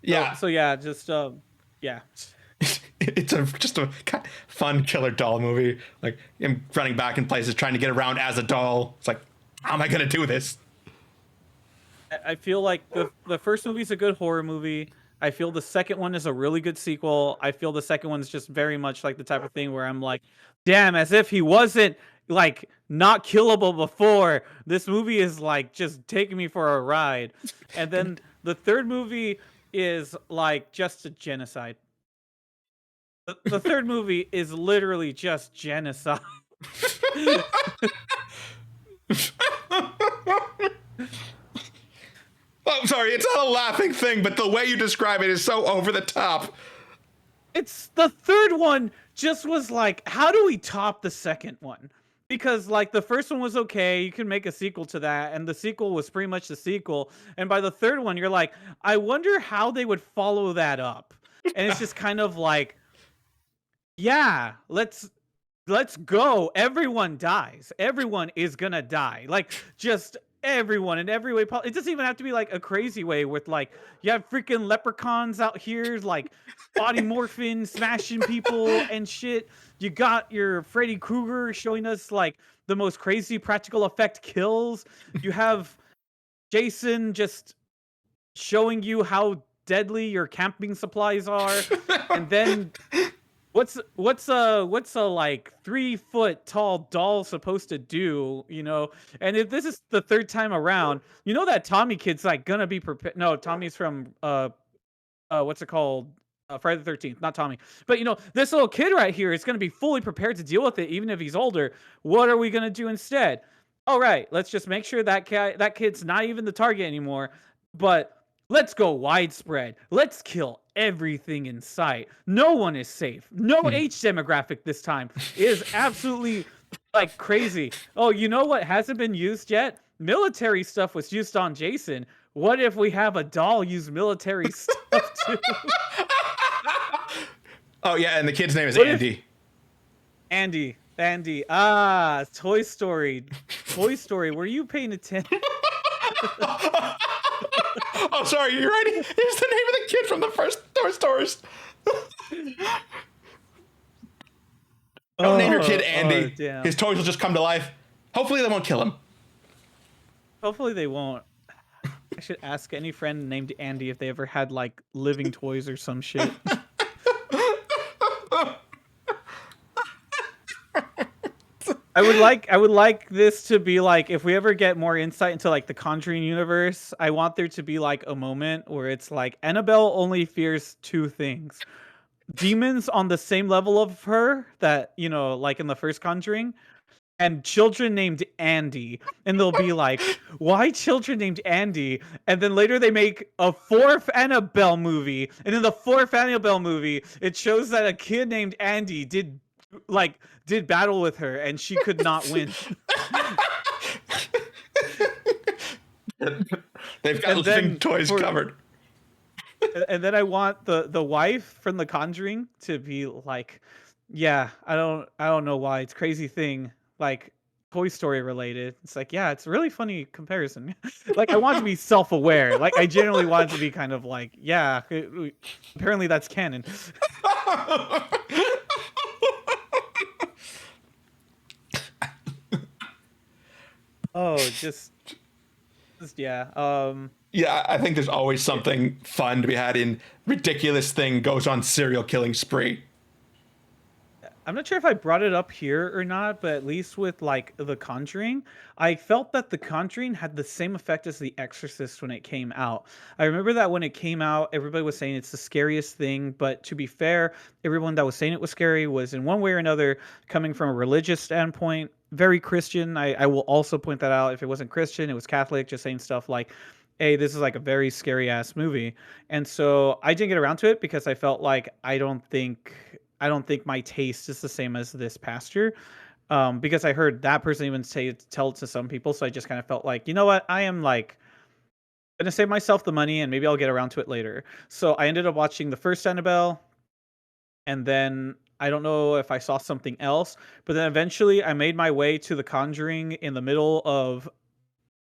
S1: Yeah.
S2: So yeah, just yeah.
S1: It's just a fun killer doll movie. Like him running back in places, trying to get around as a doll. It's like, how am I gonna do this?
S2: I feel like the first movie is a good horror movie. I feel the second one is a really good sequel. I feel the second one is just very much like the type of thing where I'm like, damn, as if he wasn't like not killable before. This movie is like just taking me for a ride. And then the third movie is like just a genocide. The third movie is literally just genocide.
S1: Oh, I'm sorry, it's not a laughing thing, but the way you describe it is so over the top.
S2: It's the third one just was like, how do we top the second one? Because like the first one was okay, you can make a sequel to that, and the sequel was pretty much the sequel. And by the third one, you're like, I wonder how they would follow that up. And it's just kind of like, yeah, let's go. Everyone dies. Everyone is gonna die. Like just everyone in every way. It doesn't even have to be like a crazy way with like you have freaking leprechauns out here like body morphing, smashing people and shit. You got your Freddy Krueger showing us like the most crazy practical effect kills. You have Jason just showing you how deadly your camping supplies are, and then what's a like 3-foot tall doll supposed to do, you know? And if this is the third time around, you know that Tommy kid's like gonna be prepared. No, Tommy's from what's it called? Friday the 13th, not Tommy. But you know, this little kid right here is gonna be fully prepared to deal with it, even if he's older. What are we gonna do instead? All right, let's just make sure that kid's not even the target anymore. But let's go widespread. Let's kill everything in sight. No one is safe. No age demographic this time. It is absolutely like crazy. Oh, you know what hasn't been used yet? Military stuff was used on Jason. What if we have a doll use military stuff too?
S1: Oh yeah, and the kid's name is
S2: What
S1: Andy.
S2: Andy. Ah, Toy Story. Toy Story. Were you paying attention?
S1: Oh, sorry, you're right. Here's the name of the kid from the first Toy Stories. Don't name your kid Andy.
S2: Damn.
S1: His toys will just come to life. Hopefully they won't kill him.
S2: Hopefully they won't. I should ask any friend named Andy if they ever had like living toys or some shit. I would like this to be like, if we ever get more insight into like the Conjuring universe, I want there to be like a moment where it's like Annabelle only fears two things: demons on the same level of her that, you know, like in the first Conjuring, and children named Andy. And they'll be like, why children named Andy? And then later they make a fourth Annabelle movie. And in the fourth Annabelle movie, it shows that a kid named Andy did battle with her and she could not win.
S1: They've got living toys covered.
S2: And then I want the wife from The Conjuring to be like, yeah, I don't know why, it's crazy thing, like Toy Story related. It's like, yeah, it's a really funny comparison. Like, I want to be self-aware. Like, I generally want it to be kind of like, yeah, apparently that's canon. Oh, just yeah.
S1: Yeah, I think there's always something fun to be had in ridiculous thing goes on serial killing spree.
S2: I'm not sure if I brought it up here or not, but at least with like The Conjuring, I felt that The Conjuring had the same effect as The Exorcist when it came out. I remember that when it came out, everybody was saying it's the scariest thing, but to be fair, everyone that was saying it was scary was in one way or another coming from a religious standpoint, very Christian. I will also point that out. If it wasn't Christian, it was Catholic, just saying stuff like, hey, this is like a very scary ass movie. And so I didn't get around to it because I felt like I don't think my taste is the same as this pastor, because I heard that person even tell it to some people. So I just kind of felt like, you know what, I am like gonna save myself the money and maybe I'll get around to it later. So I ended up watching the first Annabelle, and then I don't know if I saw something else, but then eventually I made my way to The Conjuring in the middle of,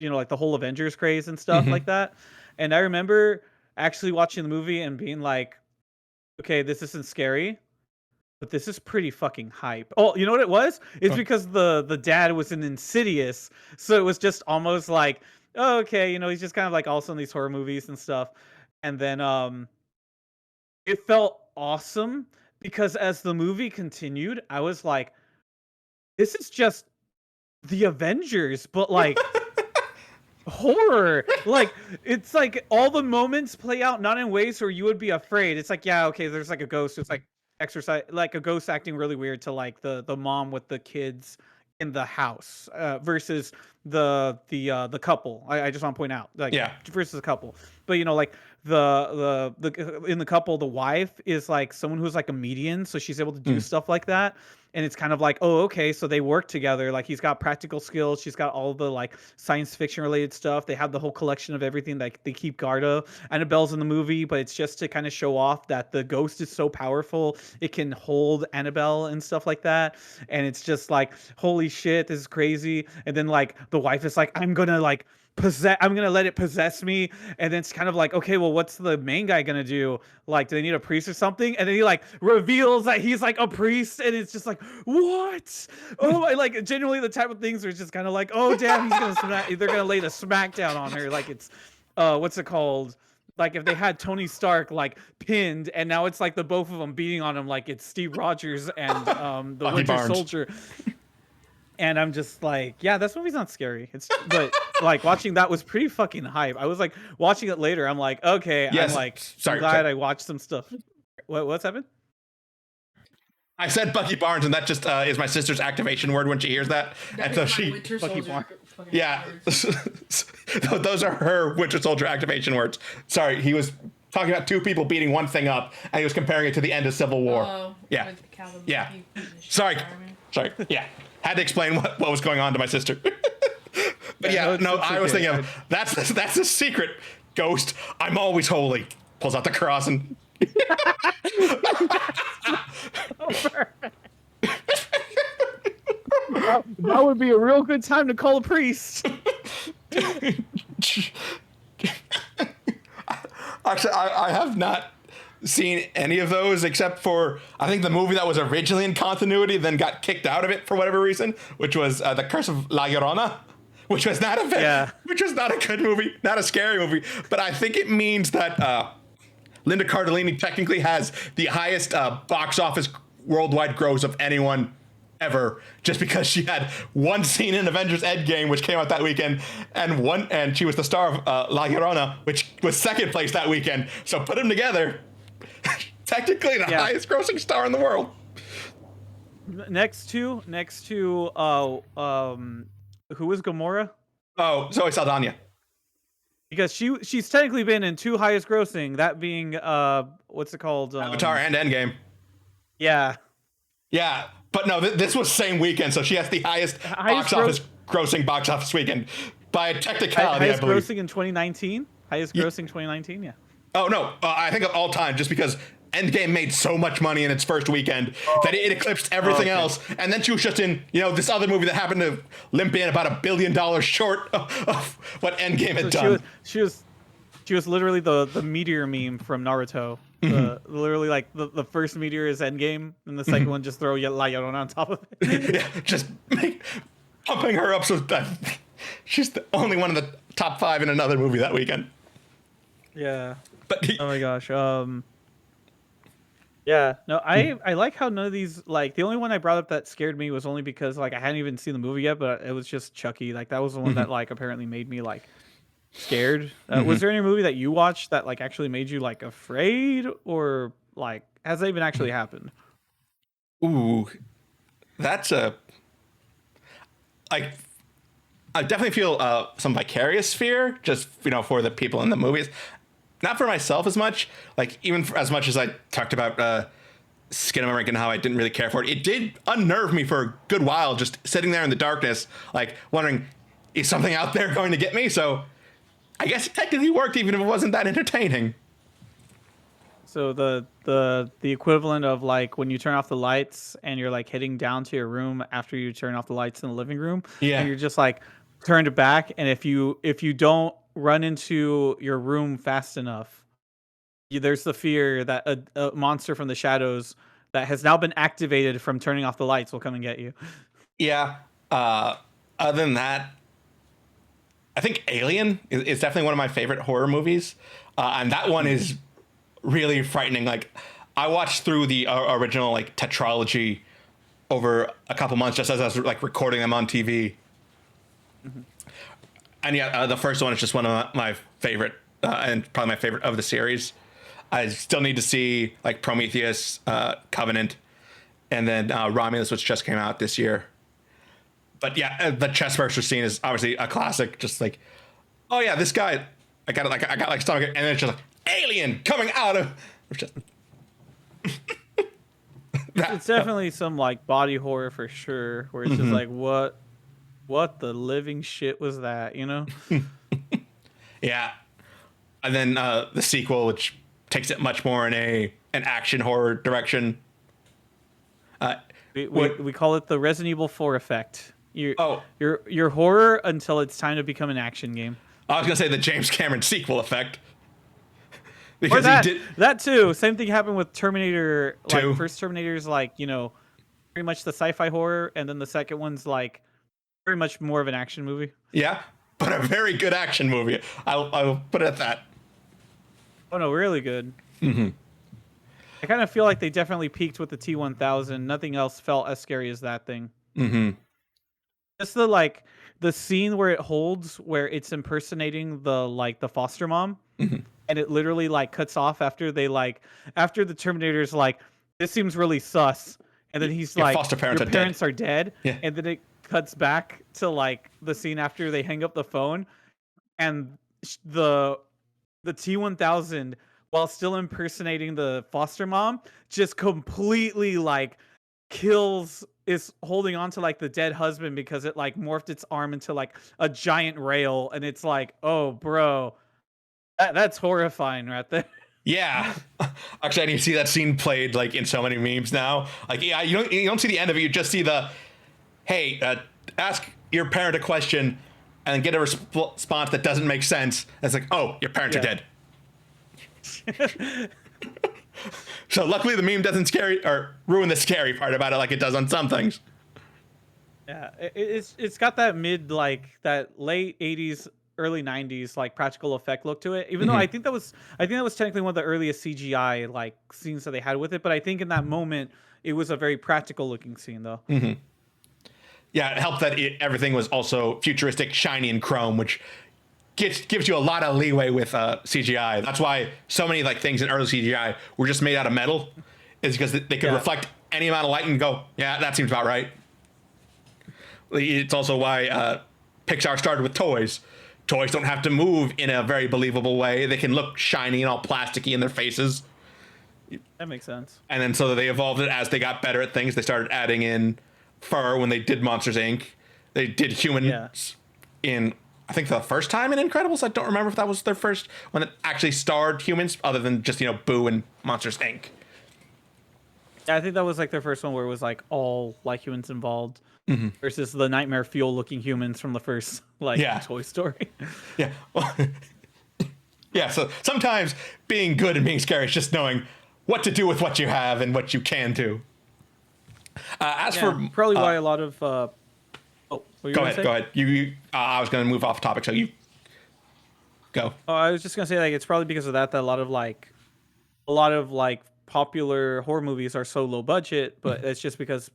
S2: you know, like the whole Avengers craze and stuff like that. And I remember actually watching the movie and being like, okay, this isn't scary, but this is pretty fucking hype. Oh, you know what it was? It's because the dad was in Insidious, so it was just almost like, oh, okay, you know, he's just kind of like also in these horror movies and stuff. And then it felt awesome because as the movie continued, I was like, this is just the Avengers, but like horror. Like, it's like all the moments play out not in ways where you would be afraid. It's like, yeah, okay, there's like a ghost. It's like exercise, like a ghost acting really weird to like the mom with the kids in the house versus the couple. I just want to point out, like,
S1: Yeah.
S2: versus the couple. But you know, like the in the couple, the wife is like someone who's like a medium, so she's able to do stuff like that. And it's kind of like, oh, okay, so they work together. Like, he's got practical skills. She's got all the like science fiction related stuff. They have the whole collection of everything that they keep guard of. Annabelle's in the movie, but it's just to kind of show off that the ghost is so powerful. It can hold Annabelle and stuff like that. And it's just like, holy shit, this is crazy. And then like the wife is like, I'm gonna let it possess me. And then it's kind of like, okay, well, what's the main guy gonna do? Like, do they need a priest or something? And then he like reveals that he's like a priest, and it's just like, what? Oh, like genuinely the type of things are just kind of like, oh damn, they're gonna lay the smackdown on her. Like, it's what's it called? Like if they had Tony Stark like pinned, and now it's like the both of them beating on him like it's Steve Rogers and the
S1: Bucky
S2: Winter
S1: Barnes.
S2: Soldier. And I'm just like, yeah, this movie's not scary. But like watching that was pretty fucking hype. I was like watching it later. I'm like, okay,
S1: Yes.
S2: I'm like,
S1: Sorry,
S2: I'm glad
S1: sorry.
S2: I watched some stuff. What's happened?
S1: I said Bucky Barnes, and that just is my sister's activation word when she hears that. And so she,
S2: Bucky Barnes.
S1: yeah, those are her Winter Soldier activation words. Sorry, he was talking about two people beating one thing up, and he was comparing it to the end of Civil War. Yeah, yeah. Sorry, yeah. Had to explain what was going on to my sister. But yeah, no, I was thinking of that's a secret ghost. I'm always holy. Pulls out the cross and.
S2: That would be a real good time to call a priest.
S1: Actually, I have not seen any of those except for I think the movie that was originally in continuity then got kicked out of it for whatever reason, which was The Curse of La Llorona, which was not which was not a good movie, not a scary movie, but I think it means that Linda Cardellini technically has the highest box office worldwide gross of anyone ever, just because she had one scene in Avengers Endgame, which came out that weekend, and she was the star of La Llorona, which was second place that weekend. So put them together, technically the highest grossing star in the world.
S2: Next to who was Gamora?
S1: Oh, Zoe Saldana.
S2: Because she's technically been in 2 highest grossing, that being what's it called?
S1: Avatar and Endgame.
S2: Yeah.
S1: Yeah, but no, this was same weekend, so she has the highest grossing box office weekend by a technicality,
S2: highest
S1: I believe.
S2: grossing in 2019? Highest grossing 2019, yeah.
S1: Oh, no, I think of all time, just because Endgame made so much money in its first weekend that it eclipsed everything else. And then she was just in, this other movie that happened to limp in about $1 billion short of what Endgame had done.
S2: She was literally the meteor meme from Naruto. Literally, like the first meteor is Endgame, and the second one just throw La Llorona on top of it.
S1: Yeah, just pumping her up so that she's the only one in the top 5 in another movie that weekend.
S2: Yeah.
S1: But
S2: oh my gosh. Yeah. No, I like how none of these, like, the only one I brought up that scared me was only because, like, I hadn't even seen the movie yet, but it was just Chucky. Like, that was the one that, like, apparently made me, like, scared. Was there any movie that you watched that, like, actually made you, like, afraid, or, like, has that even actually happened?
S1: Ooh, that's I definitely feel some vicarious fear, just for the people in the movies. Not for myself as much, like even as much as I talked about Skinamarink and how I didn't really care for it. It did unnerve me for a good while, just sitting there in the darkness, like wondering, is something out there going to get me? So I guess it technically worked, even if it wasn't that entertaining.
S2: So the equivalent of, like, when you turn off the lights and you're, like, heading down to your room after you turn off the lights in the living room, and you're just, like, turned back, and if you don't run into your room fast enough, there's the fear that a monster from the shadows that has now been activated from turning off the lights will come and get you.
S1: Yeah. Other than that, I think Alien is definitely one of my favorite horror movies, and that one is really frightening. Like, I watched through the original, like, tetralogy over a couple months, just as I was, like, recording them on TV. And yeah, the first one is just one of my favorite, and probably my favorite of the series. I still need to see, like, Prometheus, Covenant, and then Romulus, which just came out this year. But yeah, the chest burster scene is obviously a classic. Just like, oh yeah, this guy, I got stomach, and then it's just like alien coming out of. Just,
S2: it's definitely some, like, body horror for sure, where it's just like, what the living shit was that,
S1: Yeah. And then the sequel, which takes it much more in an action horror direction.
S2: We call it the Resident Evil 4 effect. You're horror until it's time to become an action game.
S1: I was gonna say the James Cameron sequel effect.
S2: Because that too. Same thing happened with Terminator. Like, first Terminator's, like, pretty much the sci-fi horror, and then the second one's, like, very much more of an action movie.
S1: Yeah, but a very good action movie. I'll put it at that.
S2: Oh no, really good. I kind of feel like they definitely peaked with the T-1000. Nothing else felt as scary as that thing. Just the scene where it holds, where it's impersonating the foster mom, and it literally, like, cuts off after after the Terminator's like, this seems really sus, and then he's like, your parents are dead, and then it cuts back to, like, the scene after they hang up the phone, and the T-1000, while still impersonating the foster mom, just completely, like, is holding on to, like, the dead husband, because it, like, morphed its arm into, like, a giant rail, and it's like, oh bro, that's horrifying right there.
S1: Yeah, actually, I need to see that scene played, like, in so many memes now. Like, yeah, you don't see the end of it. You just see the, hey, ask your parent a question and then get a response that doesn't make sense. It's like, oh, your parents are dead. So luckily the meme doesn't ruin the scary part about it like it does on some things.
S2: Yeah, it's got that that late 80s early '90s like practical effect look to it. Even though I think that was technically one of the earliest CGI like scenes that they had with it. But I think in that moment it was a very practical looking scene though.
S1: Yeah, it helped that everything was also futuristic, shiny, and chrome, which gives you a lot of leeway with CGI. That's why so many like things in early CGI were just made out of metal, is because they could reflect any amount of light and go, yeah, that seems about right. It's also why Pixar started with toys. Toys don't have to move in a very believable way. They can look shiny and all plasticky in their faces.
S2: That makes sense.
S1: And then so they evolved it as they got better at things. They started adding in fur when they did Monsters Inc. They did humans in, I think, the first time in Incredibles. I don't remember if that was their first when it actually starred humans, other than just, Boo and Monsters Inc.
S2: Yeah, I think that was like their first one where it was like all like humans involved versus the nightmare fuel looking humans from the first like Toy Story.
S1: Yeah. Yeah, so sometimes being good and being scary is just knowing what to do with what you have and what you can do. For
S2: probably why a lot of go
S1: ahead. I was going to move off topic, so you go.
S2: Oh, I was just gonna say like it's probably because of that a lot of like popular horror movies are so low budget, but it's just because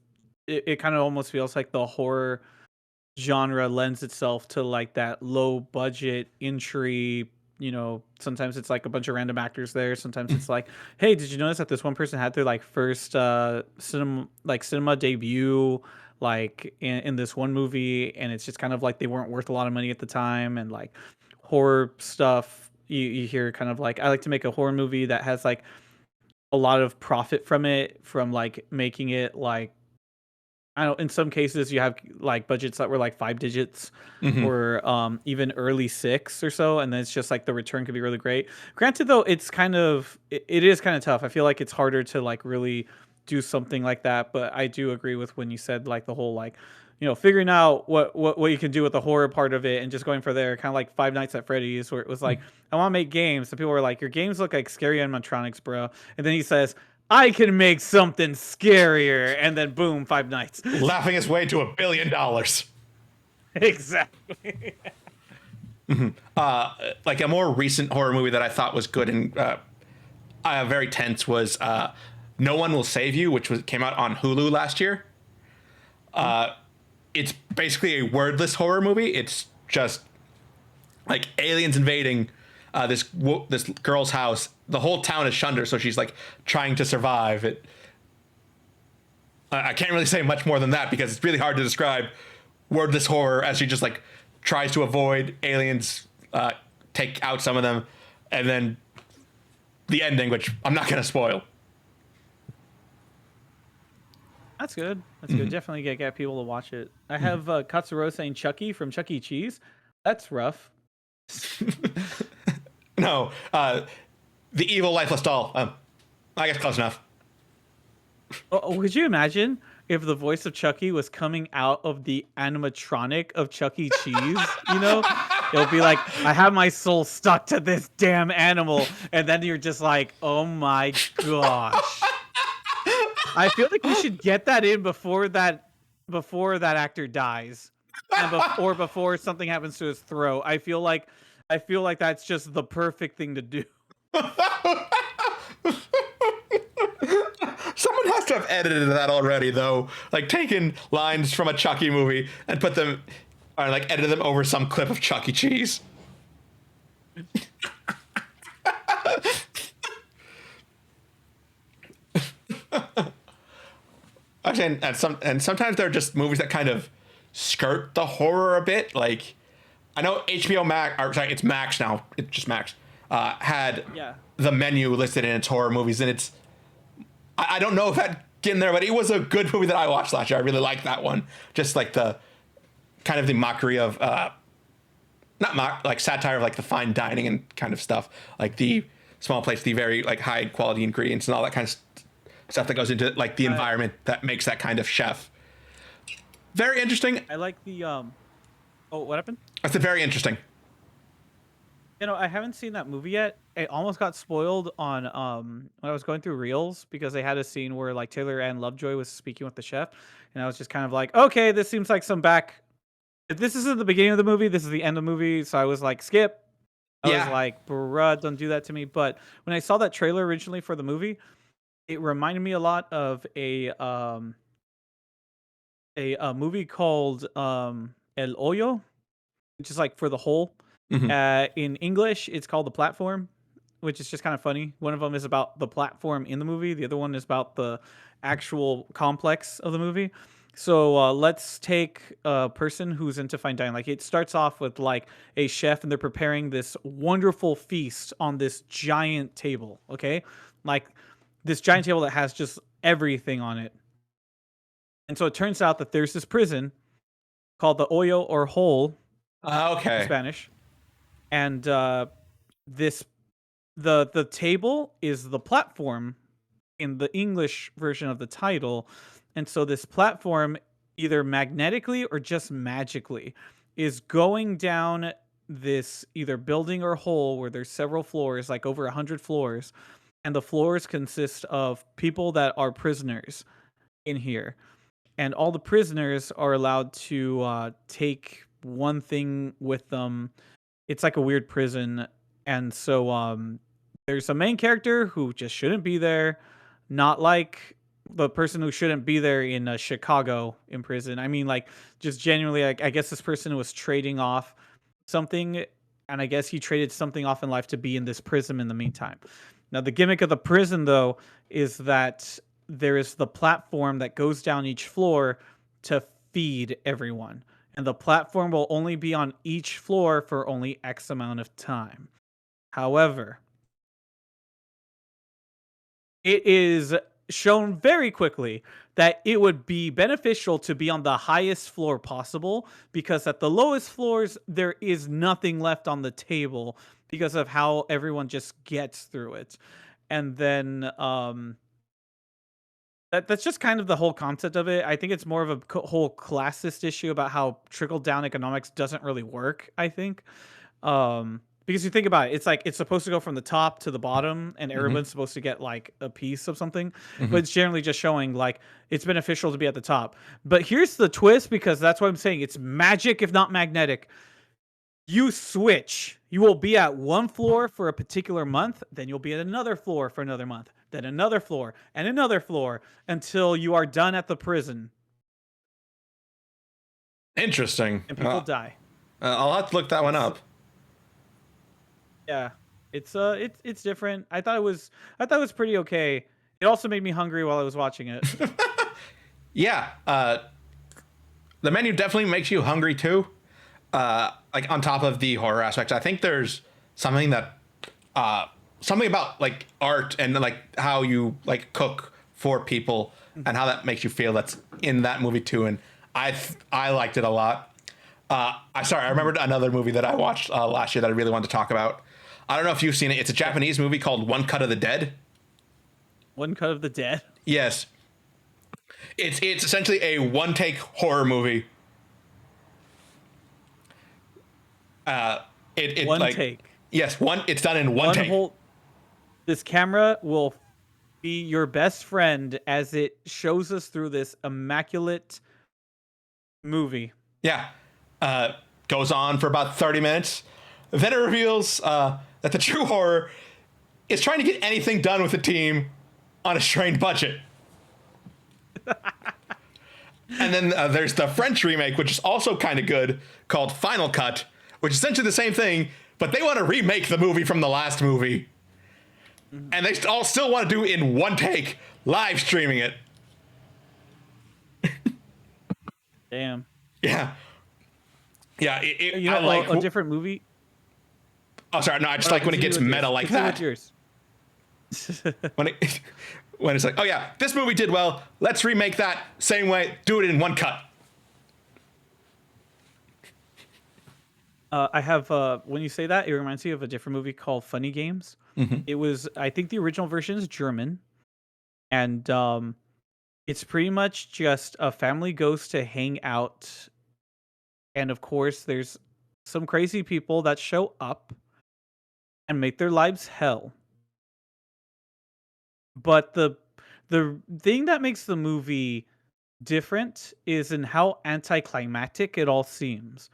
S2: it kind of almost feels like the horror genre lends itself to like that low budget entry. Sometimes it's like a bunch of random actors there. Sometimes it's like, hey, did you notice that this one person had their like first cinema debut like in this one movie, and it's just kind of like they weren't worth a lot of money at the time, and like horror stuff you hear kind of like I like to make a horror movie that has like a lot of profit from it, from like making it like I don't. In some cases, you have like budgets that were like 5 digits, or even early 6 or so, and then it's just like the return could be really great. Granted, though, it is kind of tough. I feel like it's harder to like really do something like that. But I do agree with when you said like the whole like figuring out what you can do with the horror part of it and just going for there, kind of like Five Nights at Freddy's, where it was like I want to make games. So people were like, your games look like scary animatronics, bro. And then he says, I can make something scarier, and then boom, Five Nights.
S1: Laughing his way to $1 billion.
S2: Exactly.
S1: Like a more recent horror movie that I thought was good and very tense was No One Will Save You, which came out on Hulu last year. It's basically a wordless horror movie. It's just like aliens invading this girl's house. The whole town has shunned her, so she's like trying to survive. I can't really say much more than that because it's really hard to describe wordless horror as she just like tries to avoid aliens, take out some of them, and then the ending, which I'm not going to spoil.
S2: That's good. That's good. Definitely get people to watch it. I have Katsuro saying Chucky from Chuck E. Cheese. That's rough.
S1: No, the evil lifeless doll. I guess close enough.
S2: Could you imagine if the voice of Chucky was coming out of the animatronic of Chuck E. Cheese? It'll be like, I have my soul stuck to this damn animal, and then you're just like, oh my gosh. I feel like we should get that in before that actor dies, or before something happens to his throat. I feel like that's just the perfect thing to do.
S1: Someone has to have edited that already, though. Like taken lines from a Chucky movie and put them, or like edited them over some clip of Chuck E. Cheese. Actually, and sometimes there are just movies that kind of skirt the horror a bit. Like, I know HBO Max, or sorry, it's Max now. It's just Max. Had The Menu listed in its horror movies, and I don't know if that get in there, but it was a good movie that I watched last year. I really liked that one. Just like the kind of the mockery of like satire of like the fine dining and kind of stuff, like the small plates, the very like high quality ingredients and all that kind of stuff that goes into like the environment that makes that kind of chef. Very interesting.
S2: I like the oh, what happened?
S1: That's very interesting.
S2: I haven't seen that movie yet. It almost got spoiled on when I was going through Reels because they had a scene where like Taylor Ann Lovejoy was speaking with the chef, and I was just kind of like, okay, this seems like some This isn't the beginning of the movie. This is the end of the movie. So I was like, skip. I was
S1: Yeah.
S2: like, bruh, don't do that to me. But when I saw that trailer originally for the movie, it reminded me a lot of a movie called El Hoyo, which is like for the hole.
S1: Hmm.
S2: In English, it's called The Platform, which is just kind of funny. One of them is about the platform in the movie. The other one is about the actual complex of the movie. So let's take a person who's into fine dining. Like it starts off with like a chef, and they're preparing this wonderful feast on this giant table. Okay, like this giant table that has just everything on it. And so it turns out that there's this prison called the Hoyo or Hole in
S1: Okay.
S2: Spanish, and this the table is the platform in the English version of the title. And so this platform, either magnetically or just magically, is going down this either building or hole where there's several floors, like over 100 floors, and the floors consist of people that are prisoners in here, and all the prisoners are allowed to take one thing with them. It's like a weird prison. And so there's a main character who just shouldn't be there, not like the person who shouldn't be there in Chicago in prison. I mean, like, just genuinely, like, I guess this person was trading off something, and I guess he traded something off in life to be in this prison in the meantime. Now, the gimmick of the prison, though, is that there is the platform that goes down each floor to feed everyone, and the platform will only be on each floor for only X amount of time. However, it is shown very quickly that it would be beneficial to be on the highest floor possible, because at the lowest floors there is nothing left on the table because of how everyone just gets through it. And then that's just kind of the whole concept of it. I think it's more of a whole classist issue about how trickle down economics doesn't really work, I think. Because you think about it, it's like it's supposed to go from the top to the bottom, and
S1: Hmm.
S2: everyone's supposed to get like a piece of something, but
S1: Hmm.
S2: it's generally just showing like it's beneficial to be at the top. But here's the twist, because that's what I'm saying. It's magic, if not magnetic. You switch. You will be at one floor for a particular month, then you'll be at another floor for another month, then another floor and another floor until you are done at the prison
S1: Interesting.
S2: and people die.
S1: I'll have to look that one
S2: It's
S1: up.
S2: Yeah, it's different. I thought it was pretty okay. It also made me hungry while I was watching it.
S1: Yeah. The menu definitely makes you hungry too. Like on top of the horror aspects, I think there's something that something about like art and like how you like cook for people and how that makes you feel, that's in that movie too. And I liked it a lot. I remembered another movie that I watched last year that I really wanted to talk about. I don't know if you've seen it. It's a Japanese movie called One Cut of the Dead.
S2: One Cut of the Dead.
S1: Yes, it's essentially a one take horror movie. It
S2: One
S1: like,
S2: take.
S1: yes, one. It's done in one
S2: One
S1: take.
S2: whole This camera will be your best friend as it shows us through this immaculate movie.
S1: Yeah, goes on for about 30 minutes. Then it reveals that the true horror is trying to get anything done with the team on a strained budget. And then there's the French remake, which is also kind of good, called Final Cut, which is essentially the same thing, but they want to remake the movie from the last movie. And they all still want to do it in one take, live streaming it.
S2: Damn.
S1: Yeah. Yeah.
S2: You
S1: I
S2: know,
S1: like.
S2: a different movie.
S1: Oh, sorry. No, I just
S2: Oh, no,
S1: like when it
S2: continue
S1: gets
S2: with
S1: meta
S2: yours.
S1: like
S2: Continue with
S1: that.
S2: yours.
S1: When it, when it's like, oh yeah, this movie did well. Let's remake that same way. Do it in one cut.
S2: I have when you say that, it reminds me of a different movie called Funny Games. It was, I think, the original version is German, and it's pretty much just a family goes to hang out, and of course, there's some crazy people that show up and make their lives hell. But the thing that makes the movie different is in how anticlimactic it all seems.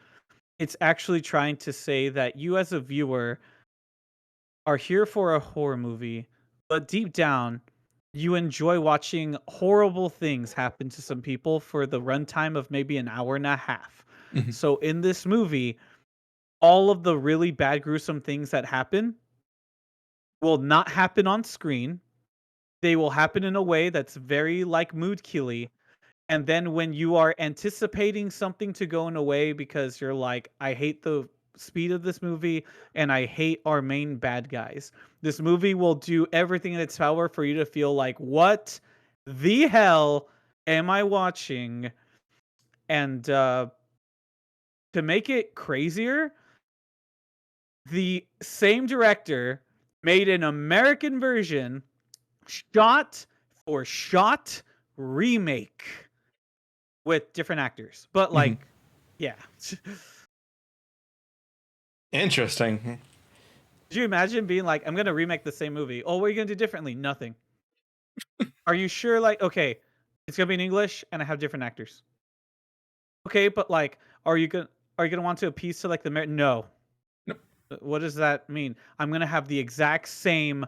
S2: It's actually trying to say that you as a viewer are here for a horror movie, but deep down, you enjoy watching horrible things happen to some people for the runtime of maybe an hour and a half.
S1: Mhm.
S2: So in this movie, all of the really bad, gruesome things that happen will not happen on screen. They will happen in a way that's very like mood killy. And then when you are anticipating something to go in a way because you're like, I hate the speed of this movie and I hate our main bad guys. This movie will do everything in its power for you to feel like, what the hell am I watching? And to make it crazier, the same director made an American version, shot for shot remake with different actors. But
S1: Mhm.
S2: like, yeah.
S1: Interesting.
S2: Could you imagine being like, I'm gonna remake the same movie? Oh, what are you gonna do differently? Nothing. Are you sure? Like, okay, it's gonna be in English and I have different actors. Okay, but like, are you gonna want to appease to like the no?
S1: Nope.
S2: What does that mean? I'm gonna have the exact same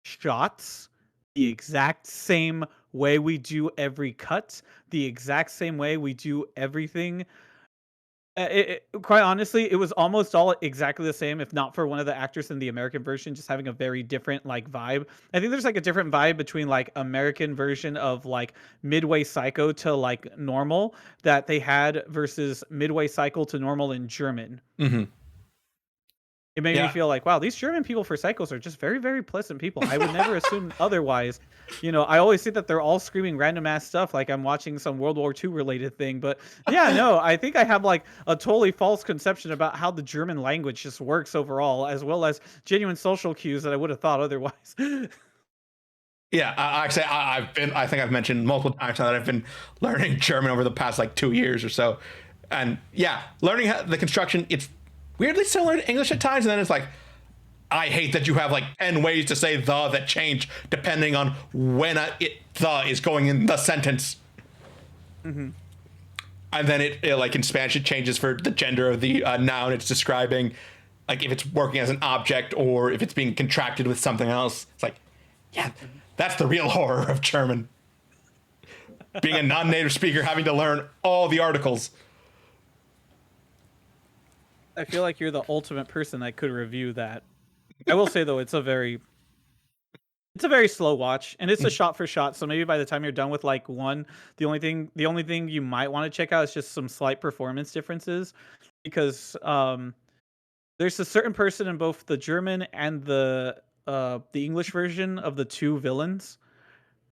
S2: shots, the exact same way we do every cut, the exact same way we do everything. Quite honestly, it was almost all exactly the same, if not for one of the actors in the American version just having a very different like vibe. I think there's like a different vibe between like American version of like Midway Psycho to like normal that they had versus Midway Cycle to normal in German.
S1: Hmm.
S2: It made me
S1: Yeah.
S2: feel like, wow, these German people for psychos are just very, very pleasant people. I would never assume otherwise. You know, I always think that they're all screaming random ass stuff like I'm watching some World War II related thing. But yeah, no, I think I have like a totally false conception about how the German language just works overall, as well as genuine social cues that I would have thought otherwise.
S1: Yeah, actually, I think I've mentioned multiple times now that I've been learning German over the past like 2 years or so, and yeah, learning the construction, it's weirdly similar to English at times, and then it's like, I hate that you have like 10 ways to say the that change depending on when the is going in the sentence,
S2: Mm-hmm.
S1: and then it like in Spanish it changes for the gender of the noun it's describing, like if it's working as an object or if it's being contracted with something else. It's like, yeah, that's the real horror of German. Being a non-native speaker, having to learn all the articles.
S2: I feel like you're the ultimate person that could review that. I will say though, it's a very slow watch, and it's a shot for shot. So maybe by the time you're done with like one, the only thing you might want to check out is just some slight performance differences, because there's a certain person in both the German and the English version of the two villains.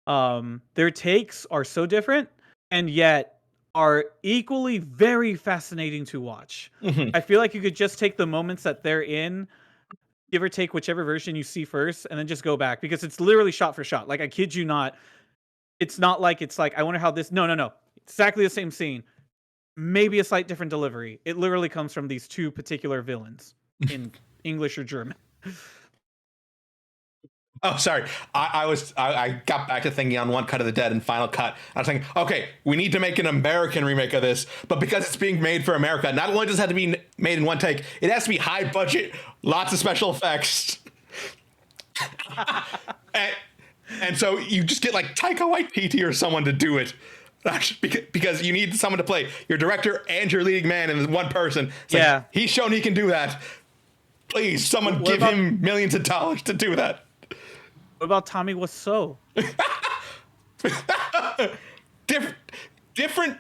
S2: Their takes are so different, and yet are equally very fascinating to watch.
S1: Mhm.
S2: I feel like you could just take the moments that they're in, give or take whichever version you see first, and then just go back because it's literally shot for shot. Like I kid you not, it's not like it's like I wonder how this. No, no, no, exactly the same scene, maybe a slight different delivery. It literally comes from these two particular villains in English or German.
S1: Oh, sorry. I got back to thinking on One Cut of the Dead and Final Cut. I was thinking, okay, we need to make an American remake of this, but because it's being made for America, not only does it have to be made in one take, it has to be high budget, lots of special effects. and so you just get like Taika Waititi or someone to do it. Because you need someone to play your director and your leading man in one person. It's like,
S2: Yeah.
S1: he's shown he can do that. Please, someone
S2: What
S1: give
S2: about-
S1: him millions of dollars to do that.
S2: What about Tommy Wiseau?
S1: Different.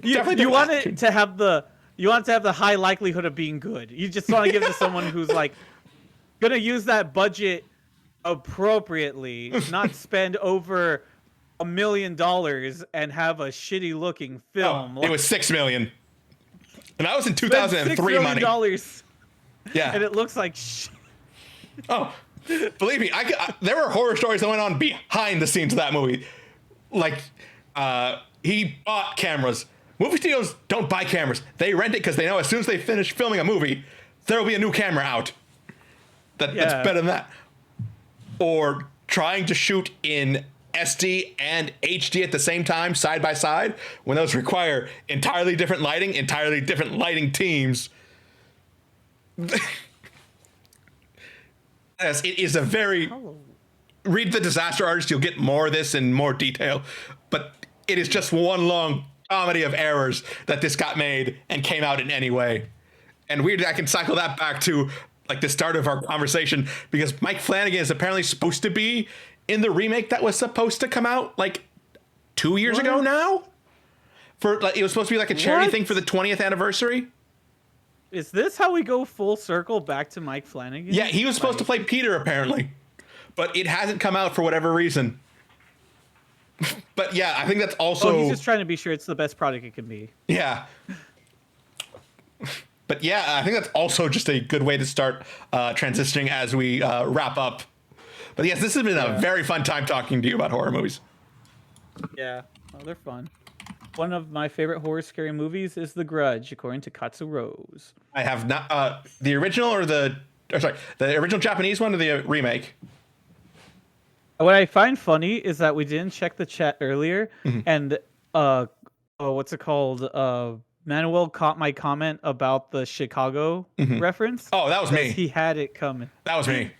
S2: You,
S1: Definitely
S2: you want
S1: different
S2: it to have the high likelihood of being good. You just want to give it to someone who's like gonna use that budget appropriately, not spend over $1 million and have a shitty looking film.
S1: It was $6 million, and that was in
S2: Spend
S1: 2003
S2: $6
S1: money.
S2: million,
S1: Yeah.
S2: and it looks like shit.
S1: Oh, believe me, there were horror stories that went on behind the scenes of that movie. Like, he bought cameras. Movie studios don't buy cameras. They rent it because they know as soon as they finish filming a movie, there will be a new camera out. That's better than that. Or trying to shoot in SD and HD at the same time, side by side, when those require entirely different lighting teams. Yes, it is a very... Read The Disaster Artist, you'll get more of this in more detail, but it is just one long comedy of errors that this got made and came out in any way. And weird, I can cycle that back to like the start of our conversation, because Mike Flanagan is apparently supposed to be in the remake that was supposed to come out like 2 years ago now. For like, it was supposed to be like a charity thing for the 20th anniversary.
S2: Is this how we go full circle back to Mike Flanagan?
S1: Yeah, he was supposed to play Peter apparently, but it hasn't come out for whatever reason. But yeah, I think that's also...
S2: he's just trying to be sure it's the best product it can be.
S1: Yeah. But yeah, I think that's also just a good way to start transitioning as we wrap up. But yes, this has been a very fun time talking to you about horror movies.
S2: Yeah, they're fun. One of my favorite horror scary movies is The Grudge, according to Katsu Rose.
S1: I have not... the original or the original Japanese one or the remake?
S2: What I find funny is that we didn't check the chat earlier, and what's it called? Manuel caught my comment about the Chicago reference.
S1: Oh, that was me.
S2: He had it coming.
S1: That was me.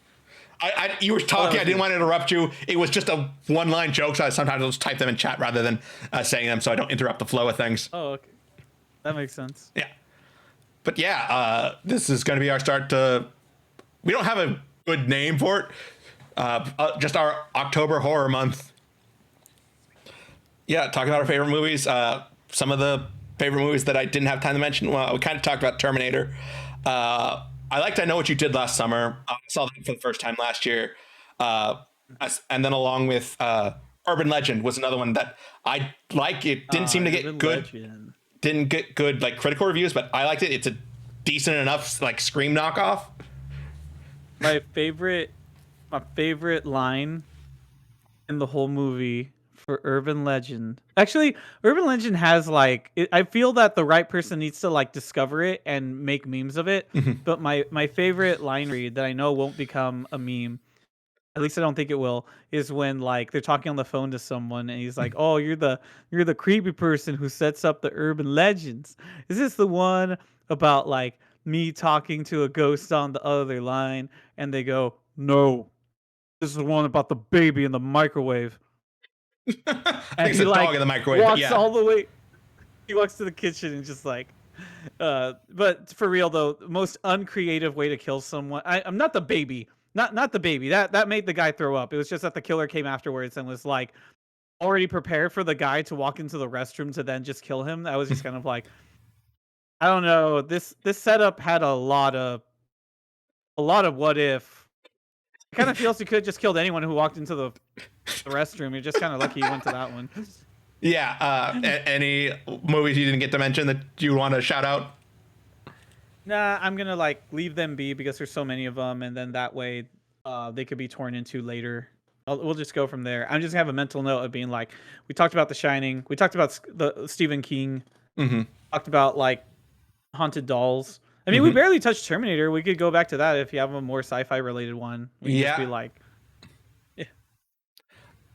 S1: You were talking. I didn't want to interrupt you. It was just a one-line joke, so sometimes I'll just type them in chat rather than saying them, so I don't interrupt the flow of things.
S2: Oh, okay. That makes sense.
S1: Yeah. But yeah, this is going to be our start to... We don't have a good name for it. Just our October horror month. Yeah, talking about our favorite movies. Some of the favorite movies that I didn't have time to mention. Well, we kind of talked about Terminator. I liked I Know What You Did Last Summer. I saw that for the first time last year. And then along with Urban Legend was another one that I like. It didn't seem to get good. Didn't get good like critical reviews, but I liked it. It's a decent enough like Scream knockoff.
S2: My favorite line in the whole movie for Urban Legend. Actually, Urban Legend has like... I feel that the right person needs to like discover it and make memes of it. But my favorite line read that I know won't become a meme, at least I don't think it will, is when like they're talking on the phone to someone and he's like, "Oh, you're the creepy person who sets up the urban legends. Is this the one about like me talking to a ghost on the other line?" And they go, "No. This is the one about the baby in the microwave."
S1: And he like dog in the microwave,
S2: walks all the way. He walks to the kitchen and just like, but for real though, the most uncreative way to kill someone. I'm not the baby, not the baby. That made the guy throw up. It was just that the killer came afterwards and was like already prepared for the guy to walk into the restroom to then just kill him. I was just kind of like, I don't know. This setup had a lot of what if. It kind of feels he could have just killed anyone who walked into the restroom. You're just kind of lucky he went to that one.
S1: Yeah. Any movies you didn't get to mention that you want to shout out?
S2: Nah, I'm gonna like leave them be because there's so many of them, and then that way, they could be torn into later. We'll just go from there. I'm just gonna have a mental note of being like, we talked about The Shining, we talked about the Stephen King, talked about like Haunted Dolls. I mean, we barely touched Terminator. We could go back to that if you have a more sci-fi related one. We could just be like, yeah.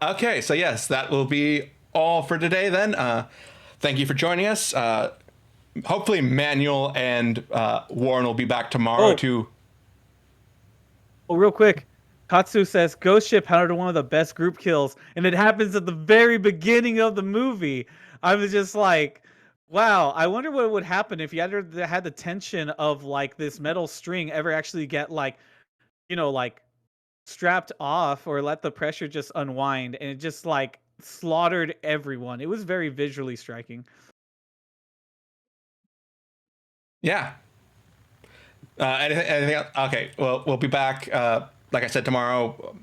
S1: Okay, so yes, that will be all for today then. Thank you for joining us. Hopefully Manuel and Warren will be back tomorrow too.
S2: Oh, real quick. Katsu says, Ghost Ship had one of the best group kills, and it happens at the very beginning of the movie. I was just like, wow, I wonder what would happen if you had the tension of like this metal string ever actually get like, like strapped off or let the pressure just unwind, and it just like slaughtered everyone. It was very visually striking.
S1: Yeah. Anything else? Okay, well, we'll be back, like I said, tomorrow.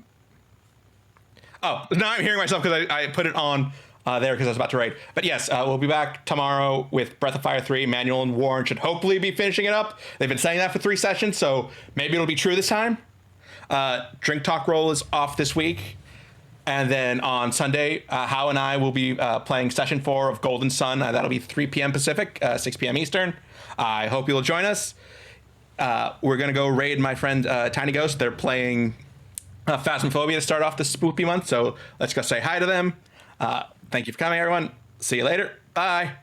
S1: Oh, now I'm hearing myself because I put it on there because I was about to write. But yes, we'll be back tomorrow with Breath of Fire 3. Manuel and Warren should hopefully be finishing it up. They've been saying that for 3 sessions, so maybe it'll be true this time. Drink Talk Roll is off this week. And then on Sunday, Hao and I will be playing Session 4 of Golden Sun. That'll be 3 p.m. Pacific, 6 p.m. Eastern. I hope you'll join us. We're going to go raid my friend Tiny Ghost. They're playing Phasmophobia to start off the spoopy month. So let's go say hi to them. Thank you for coming, everyone. See you later. Bye.